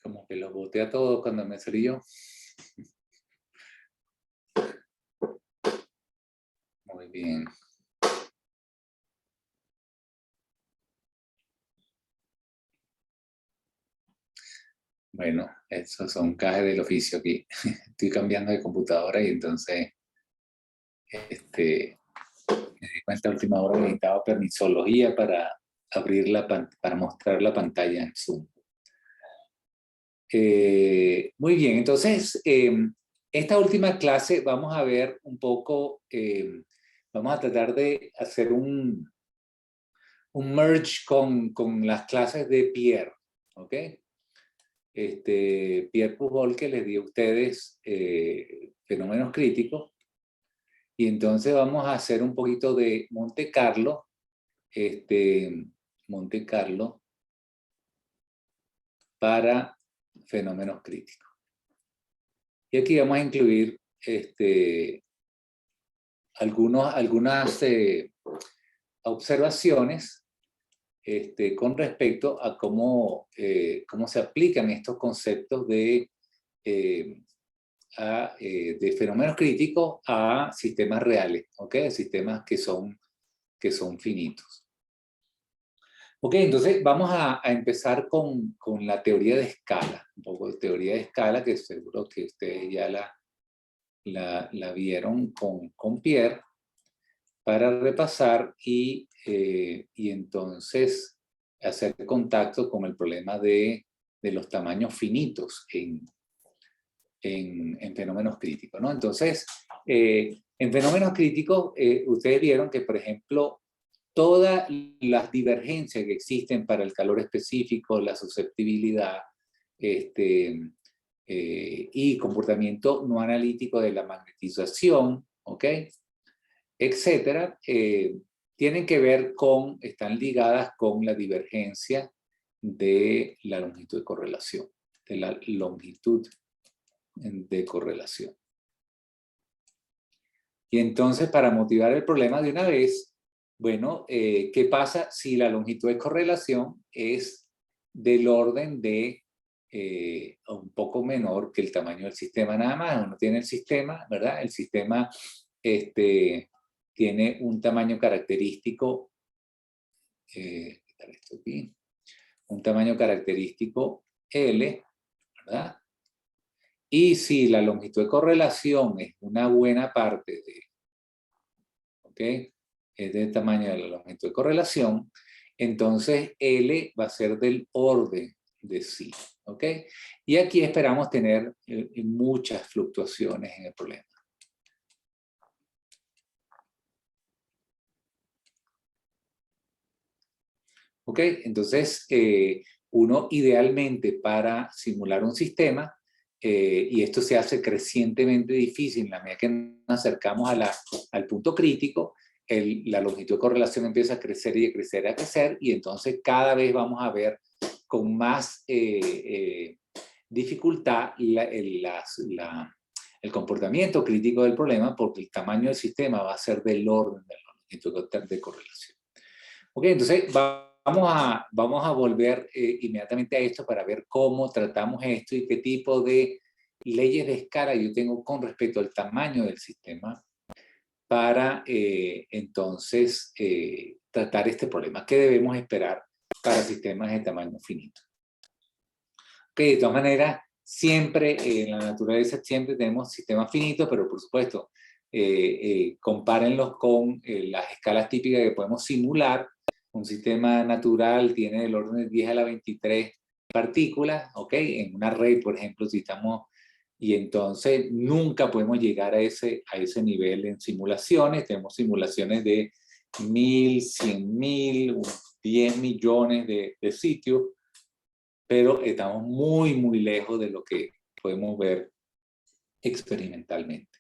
Como que los boté a todos cuando me salí yo. Muy bien. Bueno, esos son cajes del oficio aquí. Estoy cambiando de computadora y entonces me di cuenta a última hora que necesitaba permisología para abrir para mostrar la pantalla en Zoom. Muy bien, entonces esta última clase vamos a ver un poco, vamos a tratar de hacer un merge con las clases de Pierre, ¿ok? Pierre Pujol, que les di a ustedes fenómenos críticos, y entonces vamos a hacer un poquito de Monte Carlo, Monte Carlo para fenómenos críticos. Y aquí vamos a incluir algunas observaciones con respecto a cómo se aplican estos conceptos de fenómenos críticos a sistemas reales, ¿ok? Sistemas que son finitos. Ok, entonces vamos a empezar con la teoría de escala, un poco de teoría de escala que seguro que ustedes ya la vieron con Pierre, para repasar y entonces hacer contacto con el problema de los tamaños finitos en fenómenos críticos, ¿no? Entonces, en fenómenos críticos, ustedes vieron que, por ejemplo, todas las divergencias que existen para el calor específico, la susceptibilidad, y comportamiento no analítico de la magnetización, ¿ok? Etcétera, tienen que ver están ligadas con la divergencia de la longitud de correlación, Y entonces, para motivar el problema de una vez, bueno, ¿qué pasa si la longitud de correlación es del orden de un poco menor que el tamaño del sistema nada más? Uno tiene el sistema, ¿verdad? El sistema tiene un tamaño característico, un tamaño característico L, ¿verdad? Y si la longitud de correlación es una buena parte ¿ok? Es del tamaño de la longitud de correlación, entonces L va a ser del orden de psi, ¿ok? Y aquí esperamos tener muchas fluctuaciones en el problema. ¿Ok? Entonces, uno idealmente para simular un sistema, y esto se hace crecientemente difícil en la medida que nos acercamos al punto crítico, la longitud de correlación empieza a crecer y a crecer y a crecer, y entonces cada vez vamos a ver con más dificultad el comportamiento crítico del problema, porque el tamaño del sistema va a ser del orden de la longitud de correlación. Ok, entonces vamos a volver inmediatamente a esto para ver cómo tratamos esto y qué tipo de leyes de escala yo tengo con respecto al tamaño del sistema para entonces tratar este problema. ¿Qué debemos esperar para sistemas de tamaño finito? Ok, de todas maneras, siempre en la naturaleza siempre tenemos sistemas finitos, pero por supuesto, compárenlos con las escalas típicas que podemos simular. Un sistema natural tiene del orden de 10 a la 23 partículas, ¿ok? En una red, por ejemplo, si estamos... Y entonces nunca podemos llegar a ese nivel en simulaciones. Tenemos simulaciones de 1000, 100.000, 10 millones de sitios, pero estamos muy, muy lejos de lo que podemos ver experimentalmente.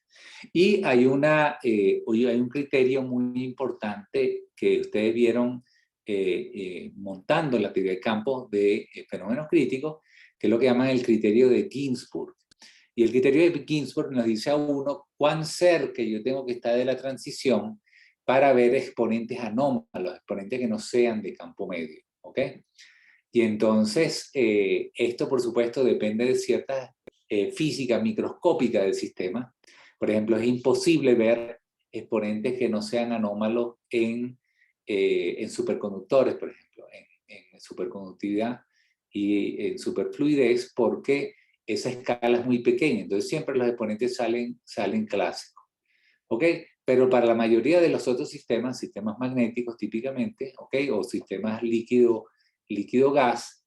Y hay un criterio muy importante que ustedes vieron montando la teoría de campos de fenómenos críticos, que es lo que llaman el criterio de Ginzburg. Y el criterio de Ginzburg nos dice a uno cuán cerca yo tengo que estar de la transición para ver exponentes anómalos, exponentes que no sean de campo medio, ¿ok? Y entonces, esto por supuesto depende de cierta física microscópica del sistema. Por ejemplo, es imposible ver exponentes que no sean anómalos en superconductores, por ejemplo, en superconductividad y en superfluidez, porque esa escala es muy pequeña. Entonces siempre los exponentes salen clásicos. ¿Ok? Pero para la mayoría de los otros sistemas, sistemas magnéticos típicamente, ¿ok? O sistemas líquido-gas,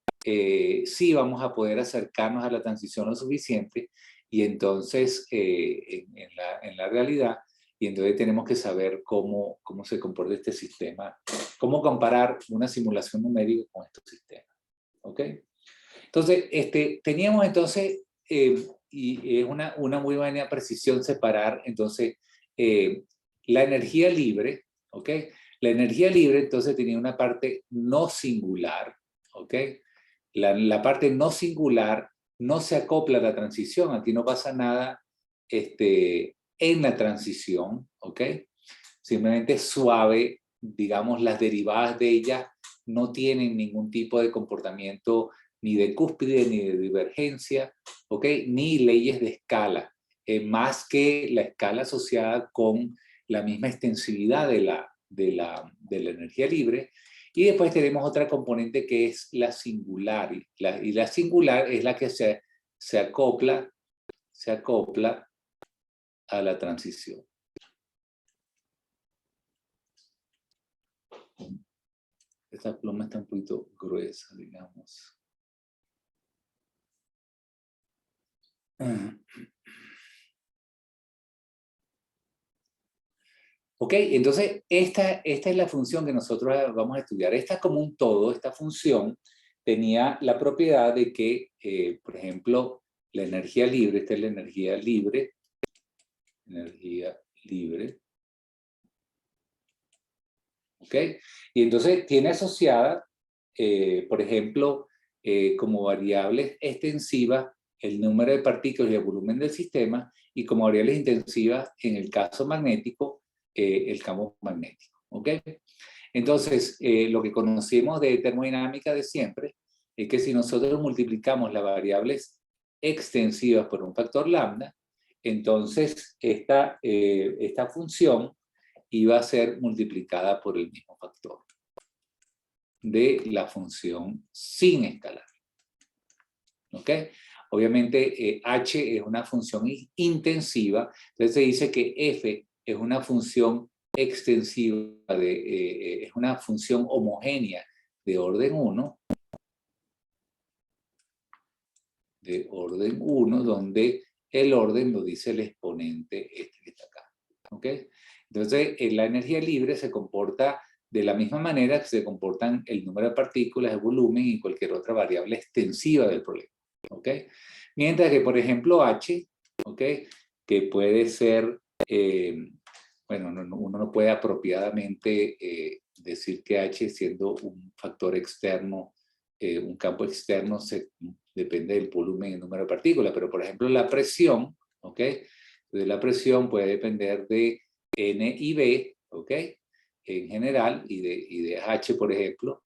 sí vamos a poder acercarnos a la transición lo suficiente y entonces en la realidad, y entonces tenemos que saber cómo se comporta este sistema, cómo comparar una simulación numérica con estos sistemas. ¿Ok? Entonces, teníamos entonces, y es una muy buena precisión separar, entonces, la energía libre, ¿ok? La energía libre entonces tenía una parte no singular, ¿ok? La parte no singular no se acopla a la transición, aquí no pasa nada en la transición, ¿ok? Simplemente es suave, digamos, las derivadas de ella no tienen ningún tipo de comportamiento ni de cúspide ni de divergencia, ¿ok? Ni leyes de escala, más que la escala asociada con la misma extensividad de la energía libre. Y después tenemos otra componente que es la singular, y la singular es la que se acopla a la transición. Esta pluma está un poquito gruesa, digamos. Ok, entonces esta es la función que nosotros vamos a estudiar. Esta como un todo, esta función tenía la propiedad de que, por ejemplo, la energía libre, esta es la energía libre, ¿ok? Y entonces tiene asociada, por ejemplo, como variables extensivas el número de partículas y el volumen del sistema, y como variables intensivas, en el caso magnético, el campo magnético, ¿ok? Entonces, lo que conocemos de termodinámica de siempre es que si nosotros multiplicamos las variables extensivas por un factor lambda, entonces esta función iba a ser multiplicada por el mismo factor de la función sin escalar. ¿Ok? Obviamente h es una función intensiva, entonces se dice que f es una función extensiva, es una función homogénea de orden 1, donde el orden lo dice el exponente que está acá. ¿Ok? Entonces, la energía libre se comporta de la misma manera que se comportan el número de partículas, el volumen y cualquier otra variable extensiva del problema. ¿Ok? Mientras que, por ejemplo, h, ¿ok? Que puede ser, bueno, uno no puede apropiadamente decir que h, siendo un factor externo, un campo externo, depende del volumen y el número de partículas, pero por ejemplo la presión, ¿ok? Entonces la presión puede depender de N y B, ¿ok? En general, y de H, por ejemplo.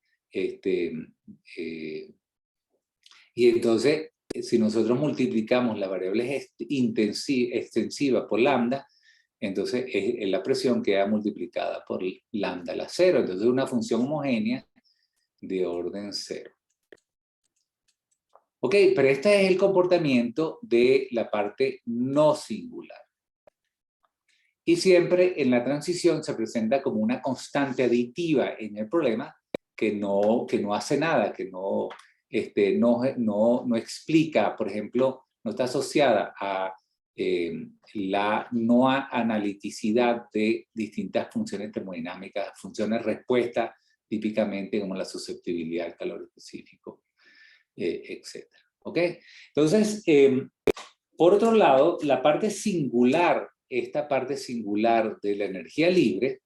Y entonces, si nosotros multiplicamos las variables extensivas por lambda, entonces la presión queda multiplicada por lambda a la 0. Entonces es una función homogénea de orden 0. Ok, pero este es el comportamiento de la parte no singular. Y siempre en la transición se presenta como una constante aditiva en el problema que no hace nada, que no explica, por ejemplo, no está asociada a la no analiticidad de distintas funciones termodinámicas, funciones respuesta, típicamente como la susceptibilidad al calor específico, etc. ¿Ok? Entonces, por otro lado, la parte singular, esta parte singular de la energía libre,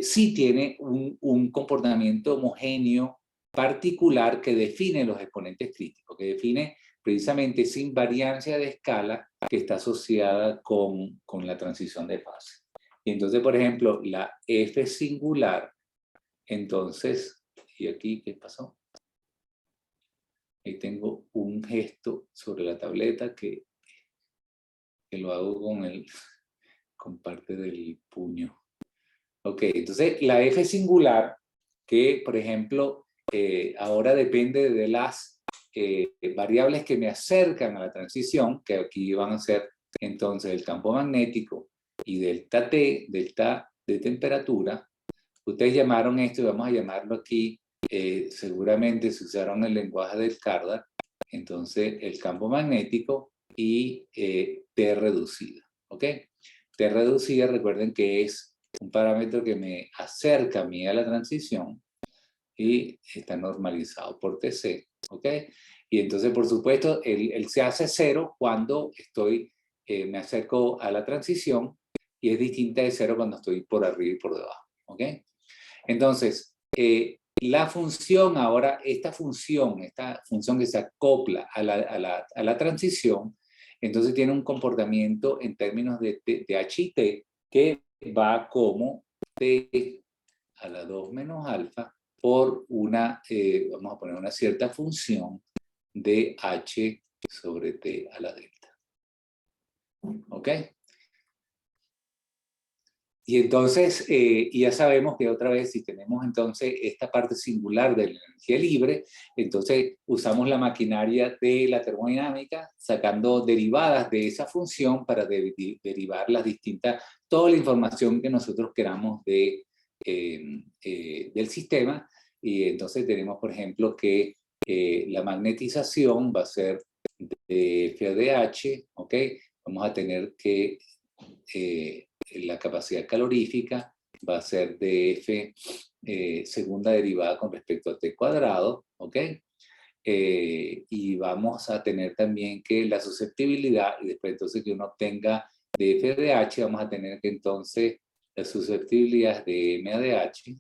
sí tiene un comportamiento homogéneo particular que define los exponentes críticos, que define precisamente esa invariancia de escala que está asociada con la transición de fase. Y entonces, por ejemplo, la F singular, entonces, ¿y aquí qué pasó? Ahí tengo un gesto sobre la tableta que lo hago con parte del puño. Ok, entonces la F singular, que por ejemplo, ahora depende de las variables que me acercan a la transición, que aquí van a ser entonces el campo magnético y delta T, delta de temperatura. Ustedes llamaron esto y vamos a llamarlo aquí, seguramente se usaron el lenguaje del Cardan, entonces el campo magnético y T reducida, ¿ok? T reducida, recuerden que es un parámetro que me acerca a mí a la transición y está normalizado por TC, ¿ok? Y entonces, por supuesto, él se hace cero cuando me acerco a la transición y es distinta de cero cuando estoy por arriba y por debajo, ¿ok? Entonces, la función ahora, esta función que se acopla a la transición, entonces tiene un comportamiento en términos de H y T que va como T a la 2 menos alfa por vamos a poner una cierta función de H sobre T a la delta. ¿Ok? Y entonces, ya sabemos que otra vez, si tenemos entonces esta parte singular de la energía libre, entonces usamos la maquinaria de la termodinámica, sacando derivadas de esa función para derivar las distintas, toda la información que nosotros queramos del sistema. Y entonces tenemos, por ejemplo, que la magnetización va a ser de F de H, ¿ok? Vamos a tener que la capacidad calorífica va a ser de F segunda derivada con respecto a T cuadrado, ¿ok? Y vamos a tener también que la susceptibilidad, y después entonces que uno tenga de F de H, vamos a tener que entonces la susceptibilidad de M de H,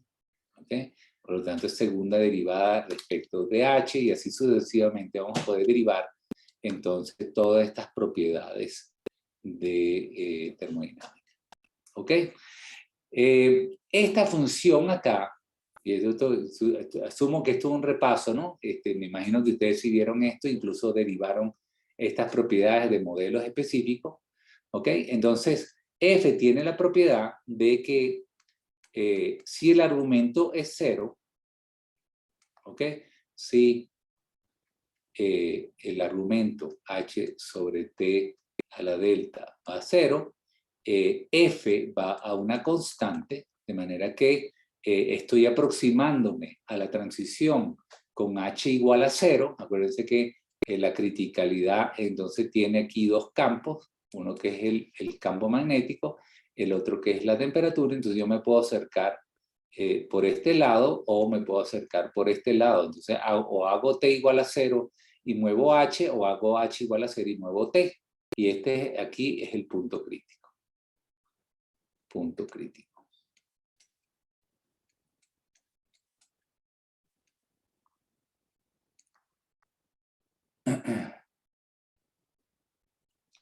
¿ok? Por lo tanto, es segunda derivada respecto de H, y así sucesivamente vamos a poder derivar entonces todas estas propiedades de termodinámica. ¿Ok? Esta función acá, y asumo que esto es un repaso, ¿no? Me imagino que ustedes si vieron esto, incluso derivaron estas propiedades de modelos específicos. ¿Ok? Entonces, F tiene la propiedad de que si el argumento es cero, ¿ok? Si el argumento H sobre T a la delta va a cero, F va a una constante, de manera que estoy aproximándome a la transición con H igual a cero. Acuérdense que la criticalidad entonces tiene aquí dos campos, uno que es el campo magnético, el otro que es la temperatura. Entonces yo me puedo acercar por este lado o me puedo acercar por este lado. Entonces o hago T igual a cero y muevo H, o hago H igual a cero y muevo T. Y aquí es el punto crítico. Punto crítico.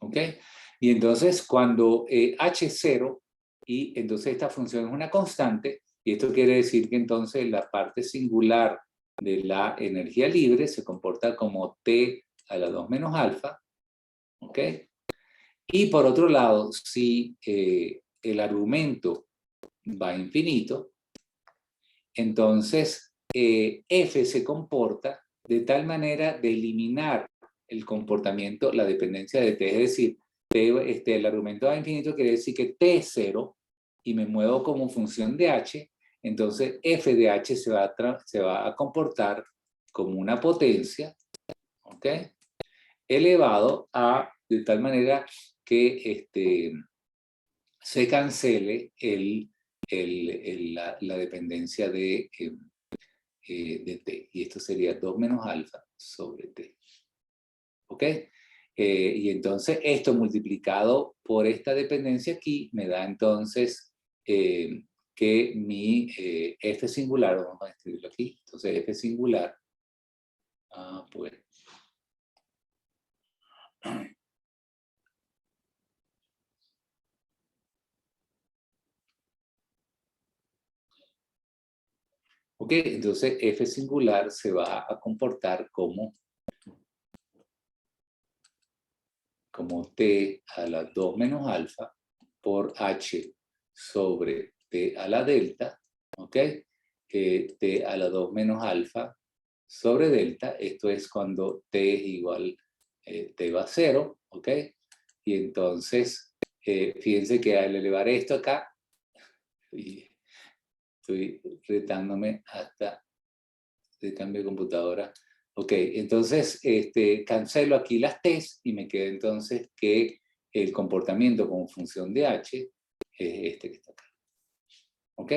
¿Ok? Y entonces cuando H0, y entonces esta función es una constante, y esto quiere decir que entonces la parte singular de la energía libre se comporta como T a la 2 menos alfa, ¿ok? Y por otro lado, si el argumento va a infinito, entonces F se comporta de tal manera de eliminar el comportamiento, la dependencia de T, es decir, el argumento va a infinito quiere decir que T es cero y me muevo como función de H, entonces F de H se va a comportar como una potencia, ¿ok? Elevado a, de tal manera que se cancele la dependencia de T. Y esto sería 2 menos alfa sobre T. ¿Ok? Y entonces esto multiplicado por esta dependencia aquí me da entonces que mi F singular, vamos a escribirlo aquí, entonces F singular, pues, ok, entonces F singular se va a comportar como como t a la 2 menos alfa por h sobre t a la delta, ¿ok? T a la 2 menos alfa sobre delta, esto es cuando t es igual, t va a 0, ¿ok? Y entonces, fíjense que al elevar esto acá, y estoy retándome hasta de cambio de computadora. Ok, entonces cancelo aquí las t's y me queda entonces que el comportamiento como función de h es este que está acá. ¿Ok?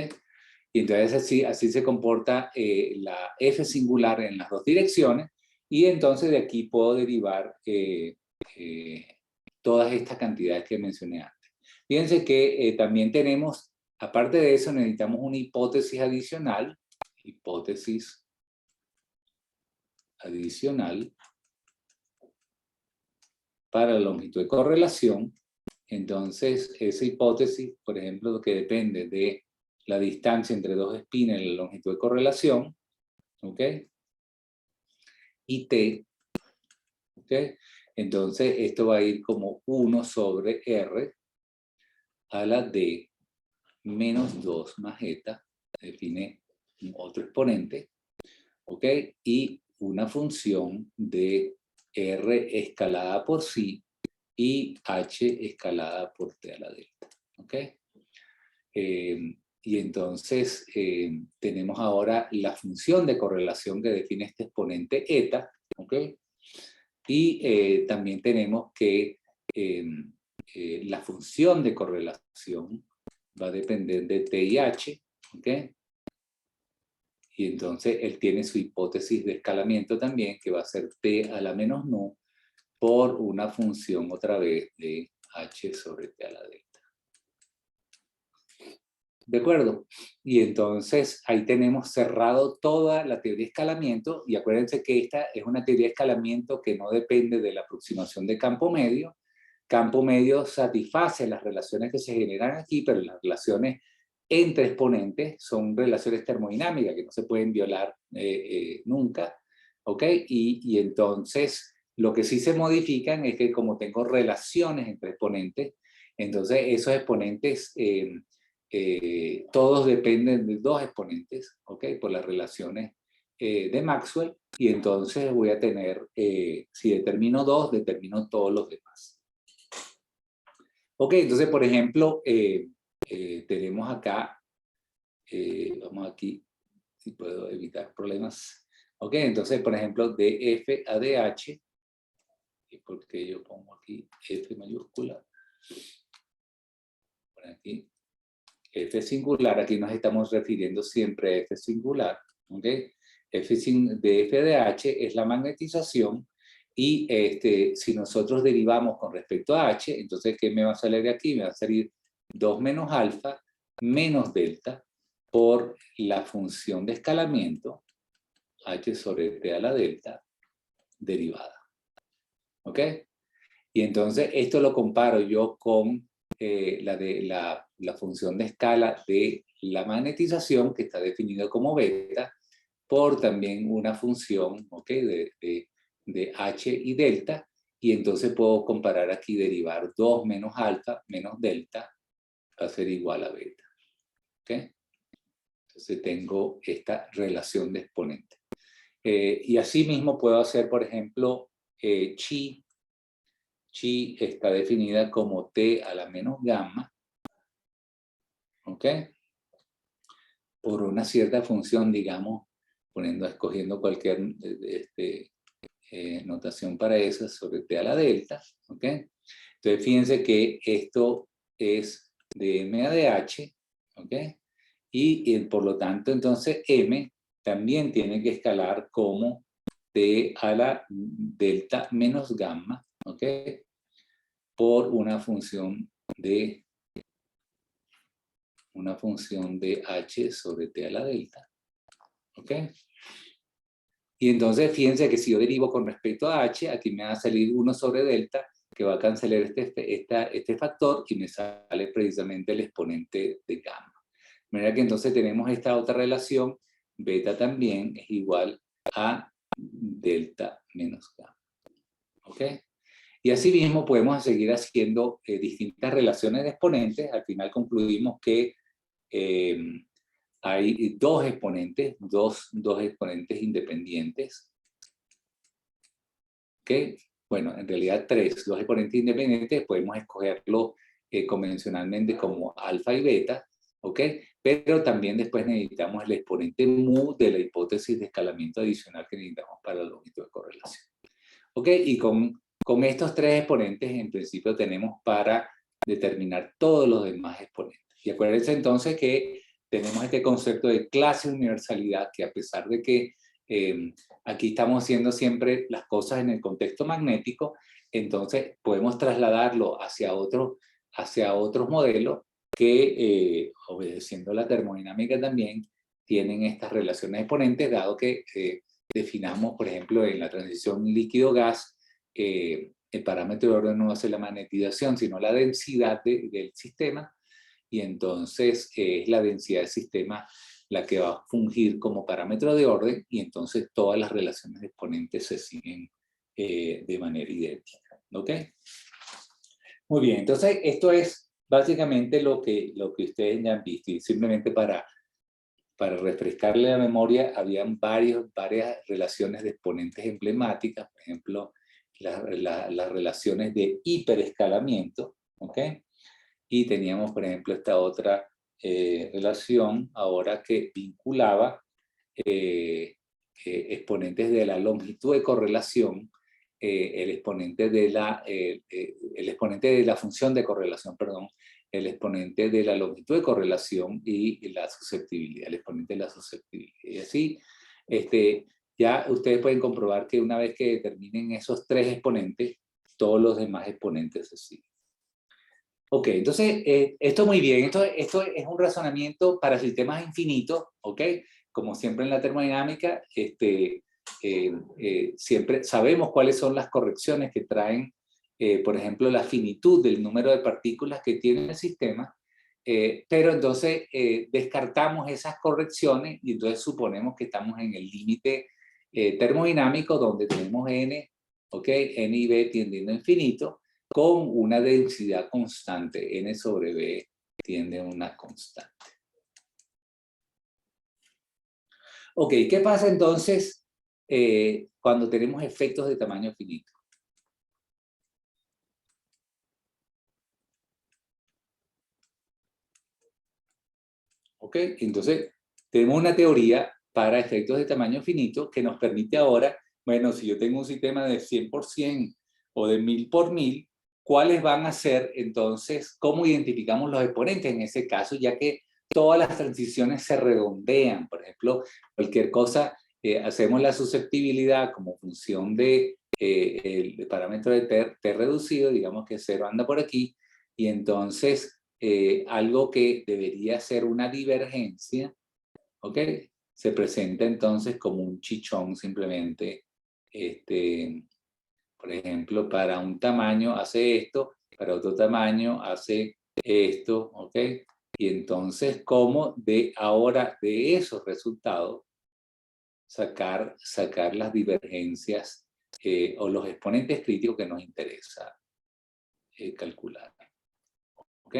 Y entonces así se comporta la f singular en las dos direcciones y entonces de aquí puedo derivar todas estas cantidades que mencioné antes. Fíjense que también tenemos, aparte de eso, necesitamos una hipótesis adicional para la longitud de correlación. Entonces, esa hipótesis, por ejemplo, que depende de la distancia entre dos espines en la longitud de correlación, ¿ok? Y t, ¿ok? Entonces, esto va a ir como 1 sobre r a la d menos 2 más eta, define otro exponente, ¿ok? Y una función de r escalada por sí y h escalada por t a la delta, ¿ok? Y entonces tenemos ahora la función de correlación que define este exponente eta, ¿ok? Y también tenemos que la función de correlación va a depender de t y h, ¿ok? Y entonces él tiene su hipótesis de escalamiento también, que va a ser t a la menos nu por una función otra vez de h sobre t a la delta. ¿De acuerdo? Y entonces ahí tenemos cerrado toda la teoría de escalamiento, y acuérdense que esta es una teoría de escalamiento que no depende de la aproximación de campo medio. Campo medio satisface las relaciones que se generan aquí, pero las relaciones entre exponentes son relaciones termodinámicas que no se pueden violar nunca, ¿ok? Y entonces lo que sí se modifican es que como tengo relaciones entre exponentes, entonces esos exponentes todos dependen de dos exponentes, ¿ok? Por las relaciones de Maxwell, y entonces voy a tener, si determino dos, determino todos los demás. Ok, entonces, por ejemplo, tenemos acá, vamos aquí, si puedo evitar problemas. Ok, entonces, por ejemplo, de F a DH, porque yo pongo aquí F mayúscula, por aquí, F singular, aquí nos estamos refiriendo siempre a F singular, ¿ok? de F de H es la magnetización, y si nosotros derivamos con respecto a H, entonces, ¿qué me va a salir de aquí? Me va a salir 2 menos alfa menos delta por la función de escalamiento, H sobre T a la delta, derivada. ¿Ok? Y entonces, esto lo comparo yo con la función de escala de la magnetización, que está definido como beta, por también una función, ¿ok? de h y delta, y entonces puedo comparar aquí, derivar 2 menos alfa menos delta va a ser igual a beta. ¿Ok? Entonces tengo esta relación de exponentes. Y así mismo puedo hacer, por ejemplo, chi. Chi está definida como t a la menos gamma, ¿ok? Por una cierta función, digamos, escogiendo cualquier notación para eso, sobre t a la delta, ¿ok? Entonces, fíjense que esto es de m a de h, ¿ok? Y por lo tanto, entonces, m también tiene que escalar como t a la delta menos gamma, ¿ok? Por una función de h sobre t a la delta, ¿ok? Y entonces fíjense que si yo derivo con respecto a h, aquí me va a salir 1 sobre delta, que va a cancelar este factor, y me sale precisamente el exponente de gamma. De manera que entonces tenemos esta otra relación, beta también es igual a delta menos gamma, ¿ok? Y asimismo podemos seguir haciendo distintas relaciones de exponentes. Al final concluimos que hay dos exponentes, dos exponentes independientes. ¿Ok? Bueno, en realidad dos exponentes independientes, podemos escogerlo convencionalmente como alfa y beta, ¿ok? Pero también después necesitamos el exponente mu de la hipótesis de escalamiento adicional que necesitamos para la longitud de correlación. ¿Ok? Y con estos tres exponentes, en principio, tenemos para determinar todos los demás exponentes. Y acuérdense entonces que tenemos este concepto de clase universalidad, que a pesar de que aquí estamos haciendo siempre las cosas en el contexto magnético, entonces podemos trasladarlo hacia otros modelos que, obedeciendo la termodinámica también, tienen estas relaciones exponentes, dado que definamos, por ejemplo, en la transición líquido-gas, el parámetro de orden no va a ser la magnetización, sino la densidad del sistema, y entonces es la densidad del sistema la que va a fungir como parámetro de orden, y entonces todas las relaciones de exponentes se siguen de manera idéntica. ¿Ok? Muy bien, entonces esto es básicamente lo que ustedes ya han visto, y simplemente para refrescarle la memoria, habían varias relaciones de exponentes emblemáticas, por ejemplo, las relaciones de hiperescalamiento, ¿ok? Y teníamos, por ejemplo, esta otra relación ahora que vinculaba exponentes de la longitud de correlación, el exponente de la función de correlación, perdón, el exponente de la longitud de correlación y la susceptibilidad, el exponente de la susceptibilidad. Y así, ya ustedes pueden comprobar que una vez que determinen esos tres exponentes, todos los demás exponentes se siguen. Ok, entonces, esto muy bien, esto es un razonamiento para sistemas infinitos, ok, como siempre en la termodinámica, siempre sabemos cuáles son las correcciones que traen, por ejemplo, la finitud del número de partículas que tiene el sistema, pero entonces descartamos esas correcciones y entonces suponemos que estamos en el límite termodinámico donde tenemos n, ok, n y b tiendiendo a infinito, con una densidad constante, n sobre b tiende a una constante. Ok, ¿qué pasa entonces cuando tenemos efectos de tamaño finito? Ok, entonces tenemos una teoría para efectos de tamaño finito que nos permite ahora, bueno, si yo tengo un sistema de 100 por 100 o de 1000 por 1000, ¿cuáles van a ser entonces, cómo identificamos los exponentes en ese caso, ya que todas las transiciones se redondean? Por ejemplo, cualquier cosa, hacemos la susceptibilidad como función de el parámetro de t reducido, digamos que 0 anda por aquí, y entonces algo que debería ser una divergencia, ¿ok? Se presenta entonces como un chichón simplemente, por ejemplo, para un tamaño hace esto, para otro tamaño hace esto, ¿ok? Y entonces, ¿cómo ahora de esos resultados sacar las divergencias o los exponentes críticos que nos interesa calcular? ¿Ok?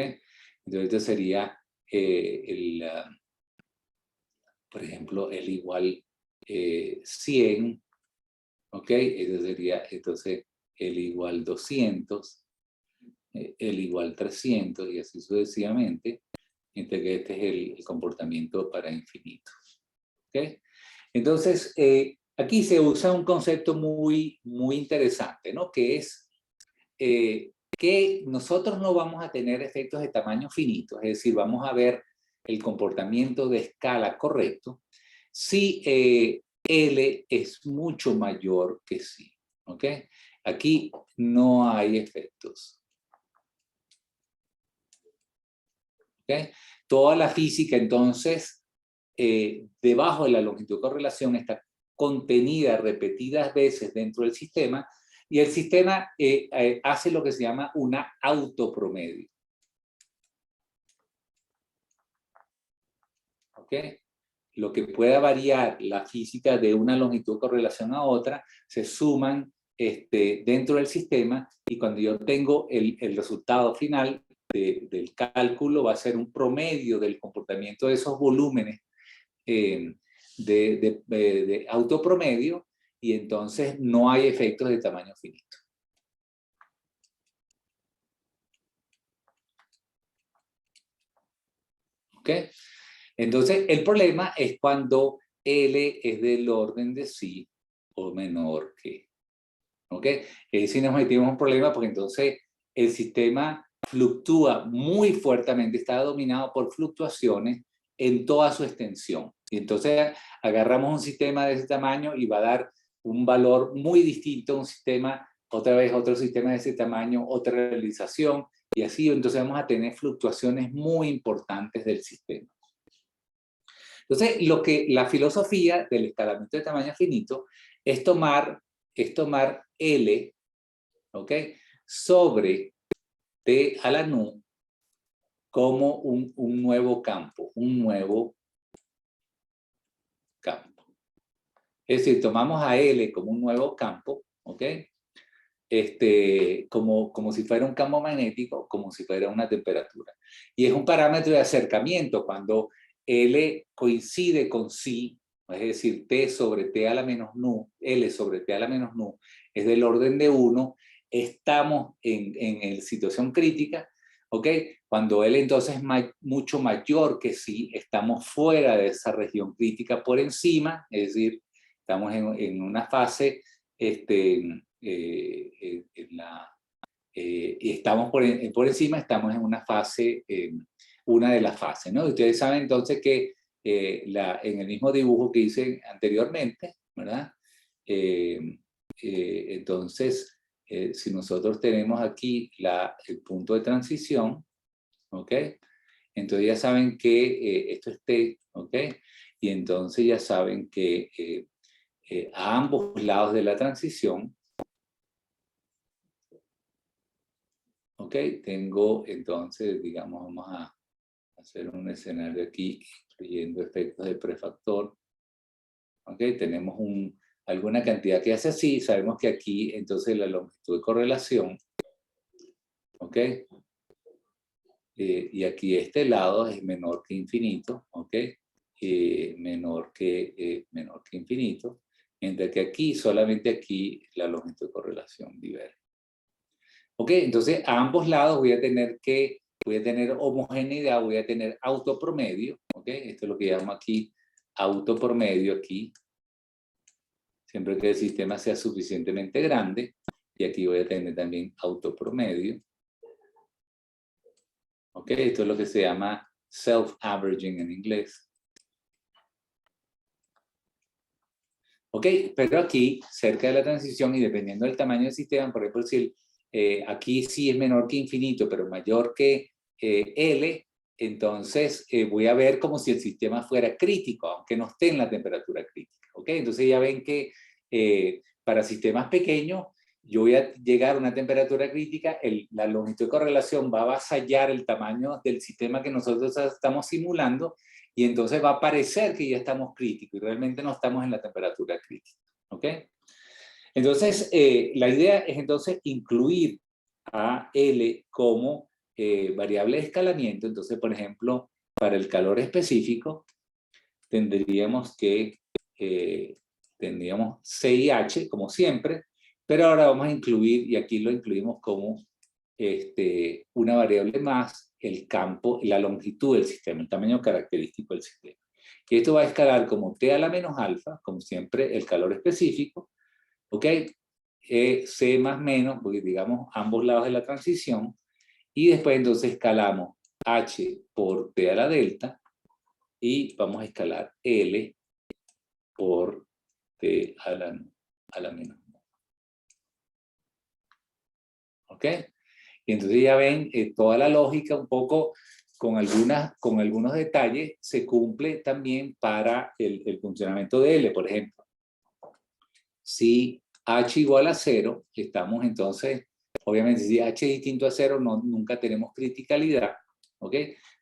Entonces, este sería por ejemplo, el igual 100, ¿ok? Eso sería entonces el igual 200, el igual 300 y así sucesivamente, mientras que este es el comportamiento para infinito, ¿ok? Entonces, aquí se usa un concepto muy interesante, ¿no? Que es que nosotros no vamos a tener efectos de tamaño finito, es decir, vamos a ver el comportamiento de escala correcto si L es mucho mayor que sí, ¿ok? Aquí no hay efectos, ¿ok? Toda la física, entonces, debajo de la longitud de correlación está contenida repetidas veces dentro del sistema, y el sistema hace lo que se llama una autopromedio. ¿Ok? Lo que pueda variar la física de una longitud de correlación a otra, se suman dentro del sistema, y cuando yo tengo el resultado final del cálculo, va a ser un promedio del comportamiento de esos volúmenes de autopromedio, y entonces no hay efectos de tamaño finito. ¿Ok? Entonces, el problema es cuando L es del orden de sí o menor que. ¿Ok? Si nos metimos un problema porque entonces el sistema fluctúa muy fuertemente, está dominado por fluctuaciones en toda su extensión. Y entonces agarramos un sistema de ese tamaño y va a dar un valor muy distinto a un sistema, otra vez otro sistema de ese tamaño, otra realización, y así entonces vamos a tener fluctuaciones muy importantes del sistema. Entonces, la filosofía del escalamiento de tamaño finito es tomar L, ¿ok?, sobre T a la nu como un nuevo campo, Es decir, tomamos a L como un nuevo campo, ¿ok?, como si fuera un campo magnético, como si fuera una temperatura. Y es un parámetro de acercamiento cuando L coincide con sí, es decir, T sobre T a la menos nu, L sobre T a la menos nu, es del orden de 1, estamos en situación crítica, ¿ok? Cuando L entonces es mucho mayor que sí, estamos fuera de esa región crítica por encima, es decir, estamos en una fase, y estamos por encima, estamos en una fase, una de las fases, ¿no? Ustedes saben entonces que en el mismo dibujo que hice anteriormente, ¿verdad? Entonces, si nosotros tenemos aquí el punto de transición, ¿ok? Entonces ya saben que esto es T, ¿ok? Y entonces ya saben que a ambos lados de la transición, ¿ok? Tengo entonces, digamos, vamos a hacer un escenario aquí, incluyendo efectos de prefactor. ¿Ok? Tenemos alguna cantidad que hace así, sabemos que aquí entonces la longitud de correlación, ¿ok? Y aquí este lado es menor que infinito, ¿ok? Menor que infinito, mientras que aquí, solamente aquí, la longitud de correlación diverge. ¿Ok? Entonces, a ambos lados voy a tener homogeneidad, voy a tener autopromedio, ¿ok? Esto es lo que llamo aquí autopromedio aquí, siempre que el sistema sea suficientemente grande, y aquí voy a tener también autopromedio. ¿Ok? Esto es lo que se llama self-averaging en inglés. ¿Ok? Pero aquí, cerca de la transición y dependiendo del tamaño del sistema, por ejemplo, si aquí sí es menor que infinito, pero mayor que L, entonces voy a ver como si el sistema fuera crítico, aunque no esté en la temperatura crítica. ¿Ok? Entonces ya ven que para sistemas pequeños, yo voy a llegar a una temperatura crítica, la longitud de correlación va a avasallar el tamaño del sistema que nosotros estamos simulando, y entonces va a parecer que ya estamos críticos, y realmente no estamos en la temperatura crítica. ¿Ok? Entonces, la idea es entonces incluir a L como variable de escalamiento. Entonces, por ejemplo, para el calor específico, tendríamos CIH, como siempre, pero ahora vamos a incluir, y aquí lo incluimos como una variable más, el campo, la longitud del sistema, el tamaño característico del sistema. Y esto va a escalar como T a la menos alfa, como siempre, el calor específico, ¿ok? C más menos, porque digamos ambos lados de la transición, y después entonces escalamos H por T a la delta, y vamos a escalar L por T a la menos. ¿Ok? Y entonces ya ven, toda la lógica un poco con algunos detalles se cumple también para el funcionamiento de L. Por ejemplo, si H igual a 0, estamos entonces, obviamente si H es distinto a 0, nunca tenemos criticalidad, ¿ok?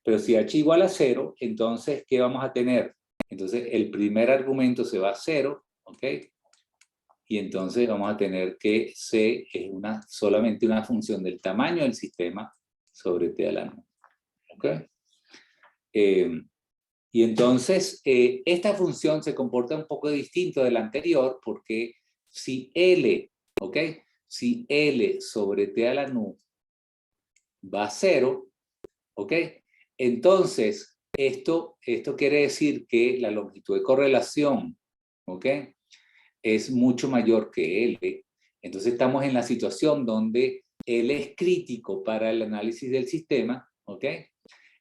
Pero si H igual a 0, entonces, ¿qué vamos a tener? Entonces, el primer argumento se va a 0, ¿ok? y entonces vamos a tener que C es solamente una función del tamaño del sistema sobre T a la nu. ¿Ok? Y entonces esta función se comporta un poco distinto de la anterior porque si L, ¿ok? Si L sobre T a la nu va a 0, ¿ok? Entonces, esto quiere decir que la longitud de correlación, ¿ok? Es mucho mayor que L. Entonces estamos en la situación donde L es crítico para el análisis del sistema, ¿ok?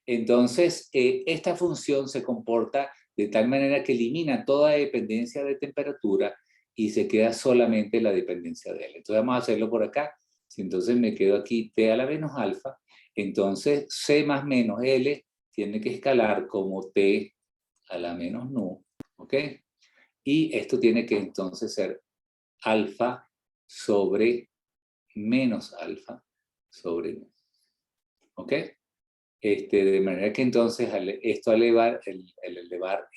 Entonces, esta función se comporta de tal manera que elimina toda dependencia de temperatura y se queda solamente la dependencia de L. Entonces vamos a hacerlo por acá. Si entonces me quedo aquí T a la menos alfa, entonces C más menos L tiene que escalar como T a la menos nu, ¿ok? Y esto tiene que entonces ser alfa sobre menos alfa sobre nu, ¿ok? De manera que entonces esto al elevar, el elevar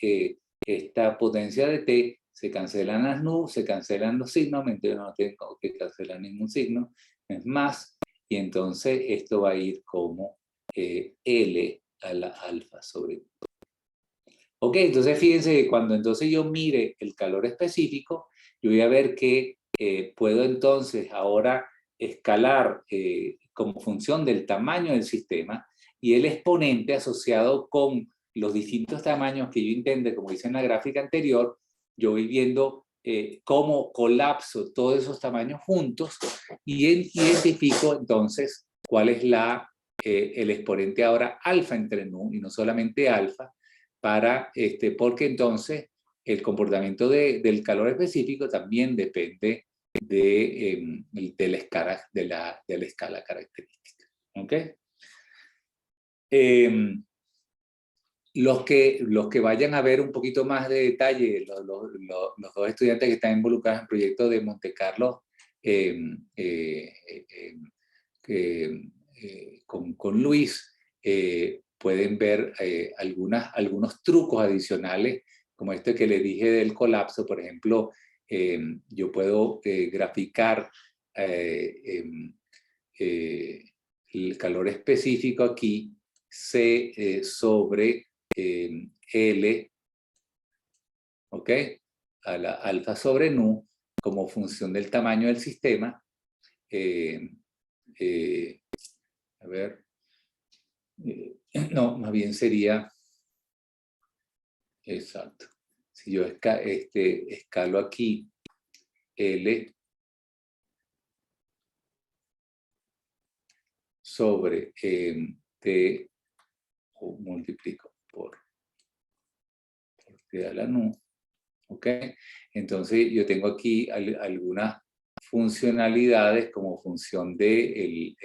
esta potencia de T, se cancelan las nu, se cancelan los signos, entonces no tengo que cancelar ningún signo, es más, y entonces esto va a ir como L a la alfa sobre nu. Ok, entonces fíjense que cuando entonces yo mire el calor específico, yo voy a ver que puedo entonces ahora escalar como función del tamaño del sistema y el exponente asociado con los distintos tamaños que yo intente, como hice en la gráfica anterior, yo voy viendo cómo colapso todos esos tamaños juntos y identifico entonces cuál es el exponente ahora alfa entre nu y no solamente alfa, porque entonces el comportamiento del calor específico también depende de la escala característica. ¿Ok? Los que vayan a ver un poquito más de detalle, los dos estudiantes que están involucrados en el proyecto de Monte Carlo con Luis, pueden ver algunos trucos adicionales, como este que le dije del colapso. Por ejemplo, yo puedo graficar el calor específico aquí, C sobre L, ¿ok? A la alfa sobre nu, como función del tamaño del sistema. A ver, no, más bien sería, exacto, si yo escalo aquí L sobre T, o multiplico por T a la nu, ¿ok? Entonces yo tengo aquí algunas funcionalidades como función de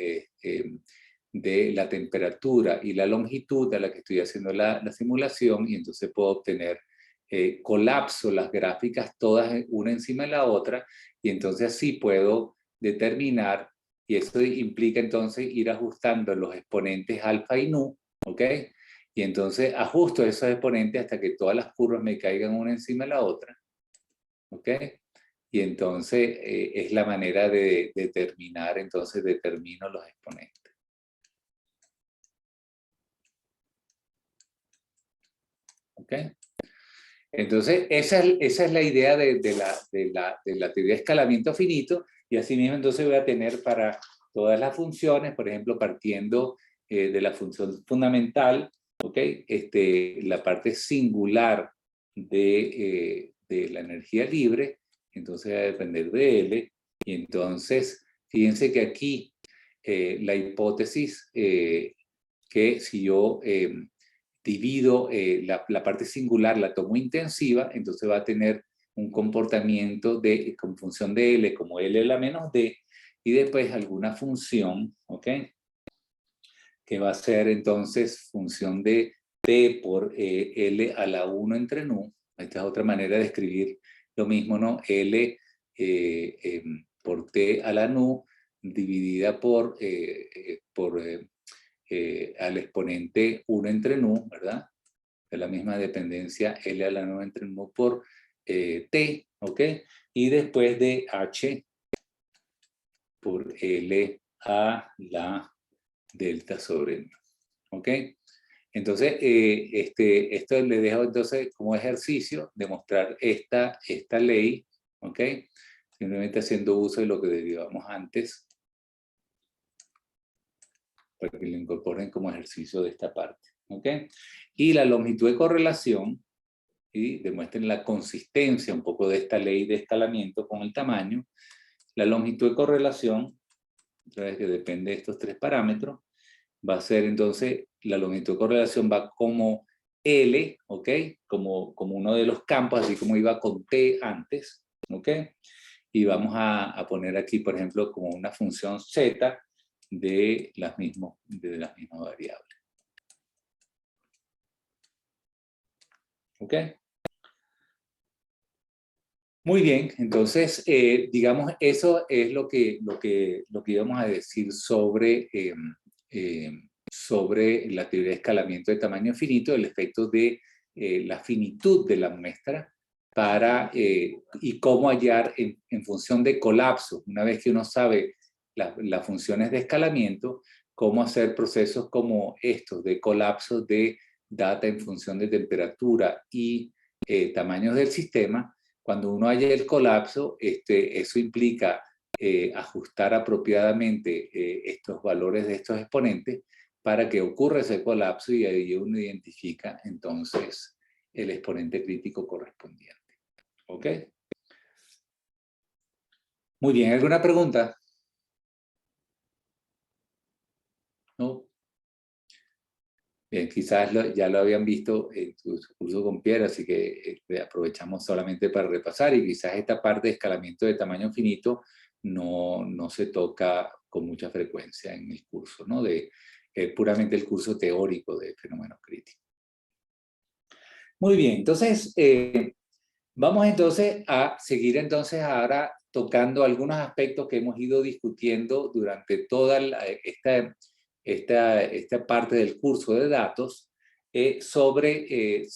la temperatura y la longitud a la que estoy haciendo la simulación, y entonces puedo obtener colapso las gráficas todas una encima de la otra, y entonces así puedo determinar, y eso implica entonces ir ajustando los exponentes alfa y nu, ¿ok? Y entonces ajusto esos exponentes hasta que todas las curvas me caigan una encima de la otra, ¿ok? Y entonces es la manera de determinar, entonces determino los exponentes. ¿Ok? Entonces, esa es la idea de la teoría de escalamiento finito, y así mismo entonces voy a tener para todas las funciones, por ejemplo, partiendo de la función fundamental, ¿ok? La parte singular de la energía libre, entonces va a depender de L, y entonces, fíjense que aquí la hipótesis que si yo divido la parte singular, la tomo intensiva, entonces va a tener un comportamiento con función de L como L a la menos D, y después alguna función, ¿ok? Que va a ser entonces función de T por L a la 1 entre nu. Esta es otra manera de escribir lo mismo, ¿no? L por T a la nu dividida por al exponente 1 entre nu, ¿verdad? De la misma dependencia L a la nu entre nu por T, ¿ok? Y después de H por L a la delta sobre mu, ¿ok? Entonces, esto le dejo entonces como ejercicio demostrar esta ley, ¿ok? Simplemente haciendo uso de lo que derivamos antes, para que lo incorporen como ejercicio de esta parte, ¿ok? Y la longitud de correlación, y demuestren la consistencia un poco de esta ley de escalamiento con el tamaño. La longitud de correlación, otra vez que depende de estos tres parámetros, va a ser entonces, la longitud de correlación va como L, ¿ok? Como uno de los campos, así como iba con T antes, ¿ok? Y vamos a poner aquí, por ejemplo, como una función Z de las mismas variables. ¿Ok? Muy bien, entonces, digamos, eso es lo que íbamos a decir sobre, sobre la teoría de escalamiento de tamaño finito, el efecto de la finitud de la muestra para, y cómo hallar en función de colapso, una vez que uno sabe las funciones de escalamiento, cómo hacer procesos como estos de colapso de data en función de temperatura y tamaños del sistema. Cuando uno haya el colapso, eso implica ajustar apropiadamente estos valores de estos exponentes para que ocurra ese colapso y ahí uno identifica entonces el exponente crítico correspondiente. ¿Ok? Muy bien, ¿alguna pregunta? ¿No? Bien, quizás ya lo habían visto en su curso con Pierre, así que aprovechamos solamente para repasar, y quizás esta parte de escalamiento de tamaño finito no se toca con mucha frecuencia en el curso, ¿no? Puramente el curso teórico de fenómenos críticos. Muy bien, entonces vamos entonces a seguir entonces ahora tocando algunos aspectos que hemos ido discutiendo durante toda esta parte del curso de datos sobre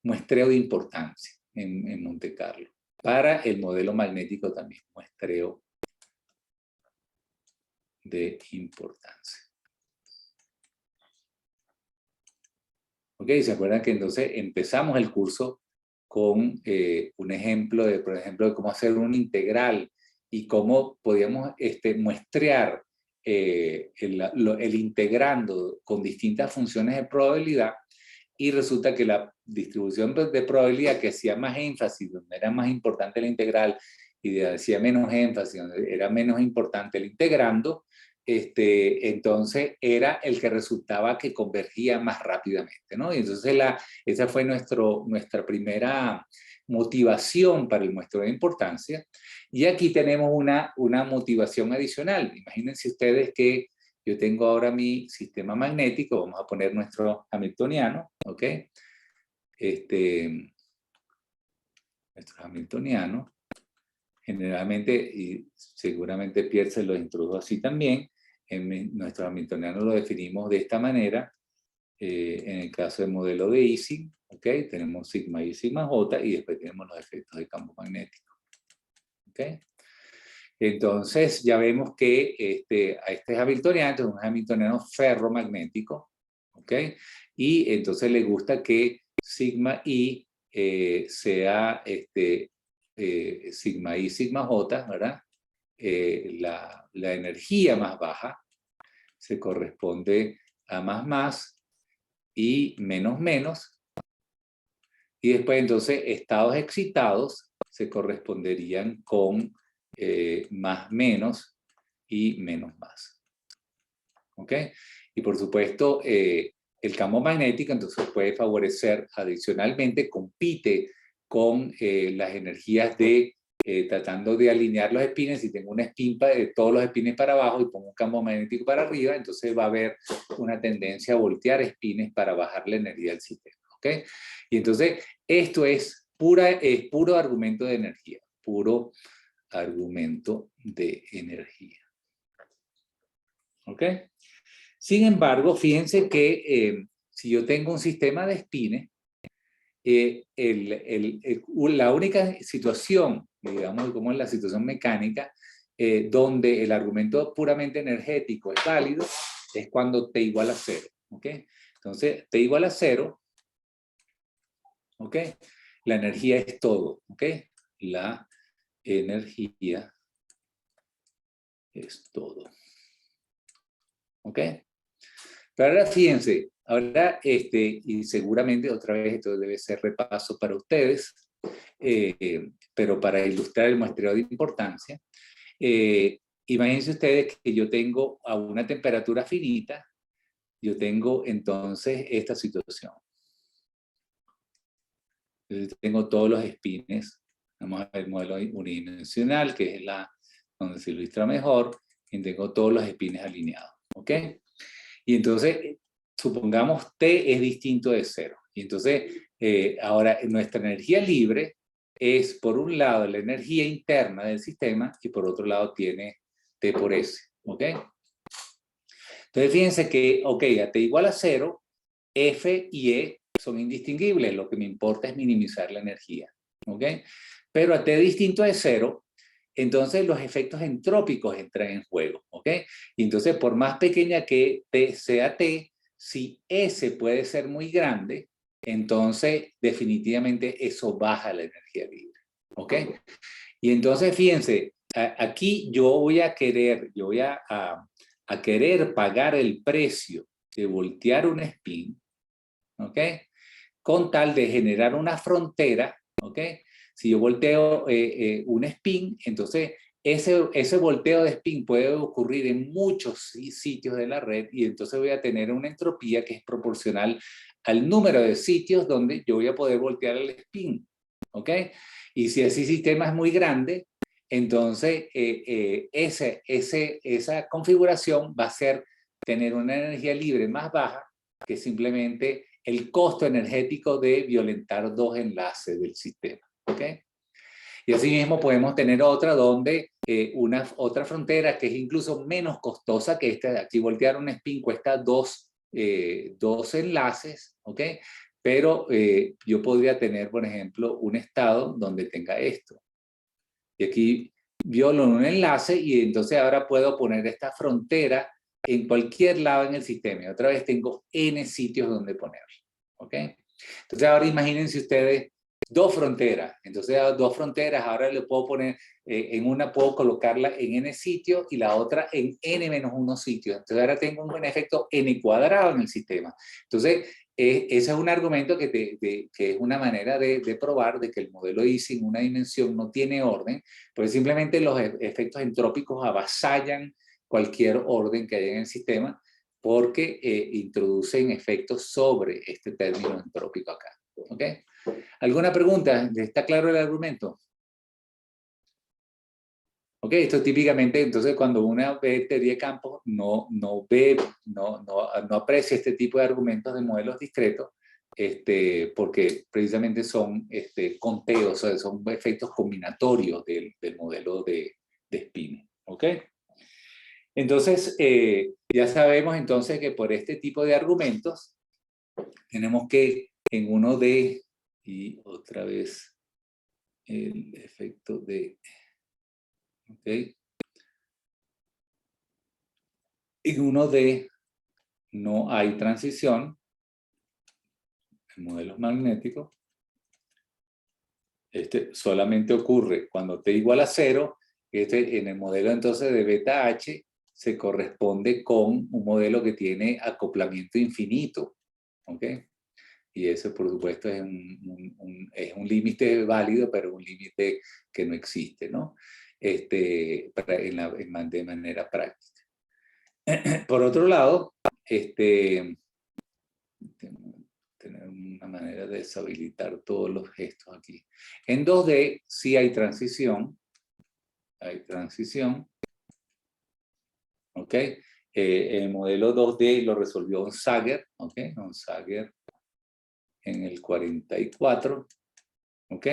muestreo de importancia en Monte Carlo. Para el modelo magnético también, muestreo de importancia. ¿Ok? ¿Se acuerdan que entonces empezamos el curso con un ejemplo por ejemplo, de cómo hacer un integral y cómo podíamos muestrear el integrando con distintas funciones de probabilidad, y resulta que la distribución de probabilidad que hacía más énfasis, donde era más importante el integral, y hacía menos énfasis, donde era menos importante el integrando, entonces era el que resultaba que convergía más rápidamente, ¿no? Y entonces esa fue nuestra primera motivación para el muestreo de importancia. Y aquí tenemos una motivación adicional. Imagínense ustedes que yo tengo ahora mi sistema magnético, vamos a poner nuestro hamiltoniano, ¿ok? Nuestro hamiltoniano, generalmente, y seguramente Pierre se lo introdujo así también, nuestro hamiltoniano lo definimos de esta manera. En el caso del modelo de Ising, ¿ok? Tenemos sigma y sigma j, y después tenemos los efectos de campo magnético, ¿ok? Entonces ya vemos que a este hamiltoniano es un hamiltoniano ferromagnético, ¿ok? Y entonces le gusta que sigma i sea sigma i sigma j, ¿verdad? La energía más baja se corresponde a más y menos, y después entonces estados excitados se corresponderían con más menos y menos más. ¿Ok? Y por supuesto, el campo magnético entonces puede favorecer adicionalmente, compite con las energías de tratando de alinear los espines. Si tengo una spin de todos los espines para abajo y pongo un campo magnético para arriba, entonces va a haber una tendencia a voltear espines para bajar la energía del sistema. ¿Ok? Y entonces esto es puro argumento de energía, puro argumento de energía. ¿Ok? Sin embargo, fíjense que si yo tengo un sistema de espines, la única situación, digamos, como en la situación mecánica, donde el argumento puramente energético es válido, es cuando T igual a 0. ¿Ok? Entonces, T igual a 0, ¿ok? La energía es todo. ¿Ok? La energía es todo. ¿Ok? Pero ahora fíjense, ahora, y seguramente otra vez esto debe ser repaso para ustedes, pero para ilustrar el muestreo de importancia, imagínense ustedes que yo tengo a una temperatura finita, yo tengo entonces esta situación. Entonces tengo todos los spines, vamos a ver el modelo unidimensional, que es la donde se ilustra mejor, y tengo todos los spines alineados, ¿ok? Y entonces, supongamos T es distinto de 0. Y entonces, ahora nuestra energía libre es, por un lado, la energía interna del sistema y por otro lado tiene T por S. ¿Ok? Entonces, fíjense que, ok, a T igual a 0, F y E son indistinguibles. Lo que me importa es minimizar la energía. ¿Ok? Pero a T distinto de 0, entonces los efectos entrópicos entran en juego. ¿Ok? Y entonces, por más pequeña que T sea T, si S puede ser muy grande, entonces definitivamente eso baja la energía libre. ¿Ok? Y entonces, fíjense, aquí yo voy a querer, a querer pagar el precio de voltear un spin, ¿ok? Con tal de generar una frontera, ¿ok? Si yo volteo un spin, entonces ese volteo de spin puede ocurrir en muchos sitios de la red y entonces voy a tener una entropía que es proporcional al número de sitios donde yo voy a poder voltear el spin, ¿ok? Y si ese sistema es muy grande, entonces esa configuración va a ser tener una energía libre más baja que simplemente el costo energético de violentar dos enlaces del sistema. ¿Ok? Y asimismo podemos tener otra donde otra frontera que es incluso menos costosa que esta de aquí. Voltear un spin cuesta dos enlaces, ¿ok? Pero yo podría tener, por ejemplo, un estado donde tenga esto. Y aquí violo un enlace y entonces ahora puedo poner esta frontera en cualquier lado en el sistema. Y otra vez tengo N sitios donde ponerlo. ¿Ok? Entonces ahora imagínense ustedes dos fronteras. Entonces dos fronteras, ahora le puedo poner, en una puedo colocarla en N sitios y la otra en N-1 sitios. Entonces ahora tengo un efecto N cuadrado en el sistema. Entonces, ese es un argumento que es una manera de probar de que el modelo Ising en una dimensión no tiene orden, pues simplemente los efectos entrópicos avasallan cualquier orden que haya en el sistema porque introducen efectos sobre este término entrópico acá. ¿Ok? ¿Alguna pregunta? ¿Está claro el argumento? Ok, esto típicamente, entonces cuando una ve teoría de campos, no aprecia este tipo de argumentos de modelos discretos, porque precisamente son conteos, o sea, son efectos combinatorios del modelo de spin. ¿Ok? Entonces, ya sabemos entonces que por este tipo de argumentos, tenemos que en uno de, y otra vez el efecto de, ¿ok? En uno de no hay transición en modelos magnéticos. Solamente ocurre cuando T igual a 0. En el modelo entonces de beta H se corresponde con un modelo que tiene acoplamiento infinito. ¿Ok? Y eso, por supuesto, es un límite válido, pero un límite que no existe, ¿no? De manera práctica. Por otro lado, tener una manera de deshabilitar todos los gestos aquí. En 2D sí hay transición. Hay transición. ¿Ok? El modelo 2D lo resolvió Onsager. ¿Ok? Onsager en el 44. ¿Ok?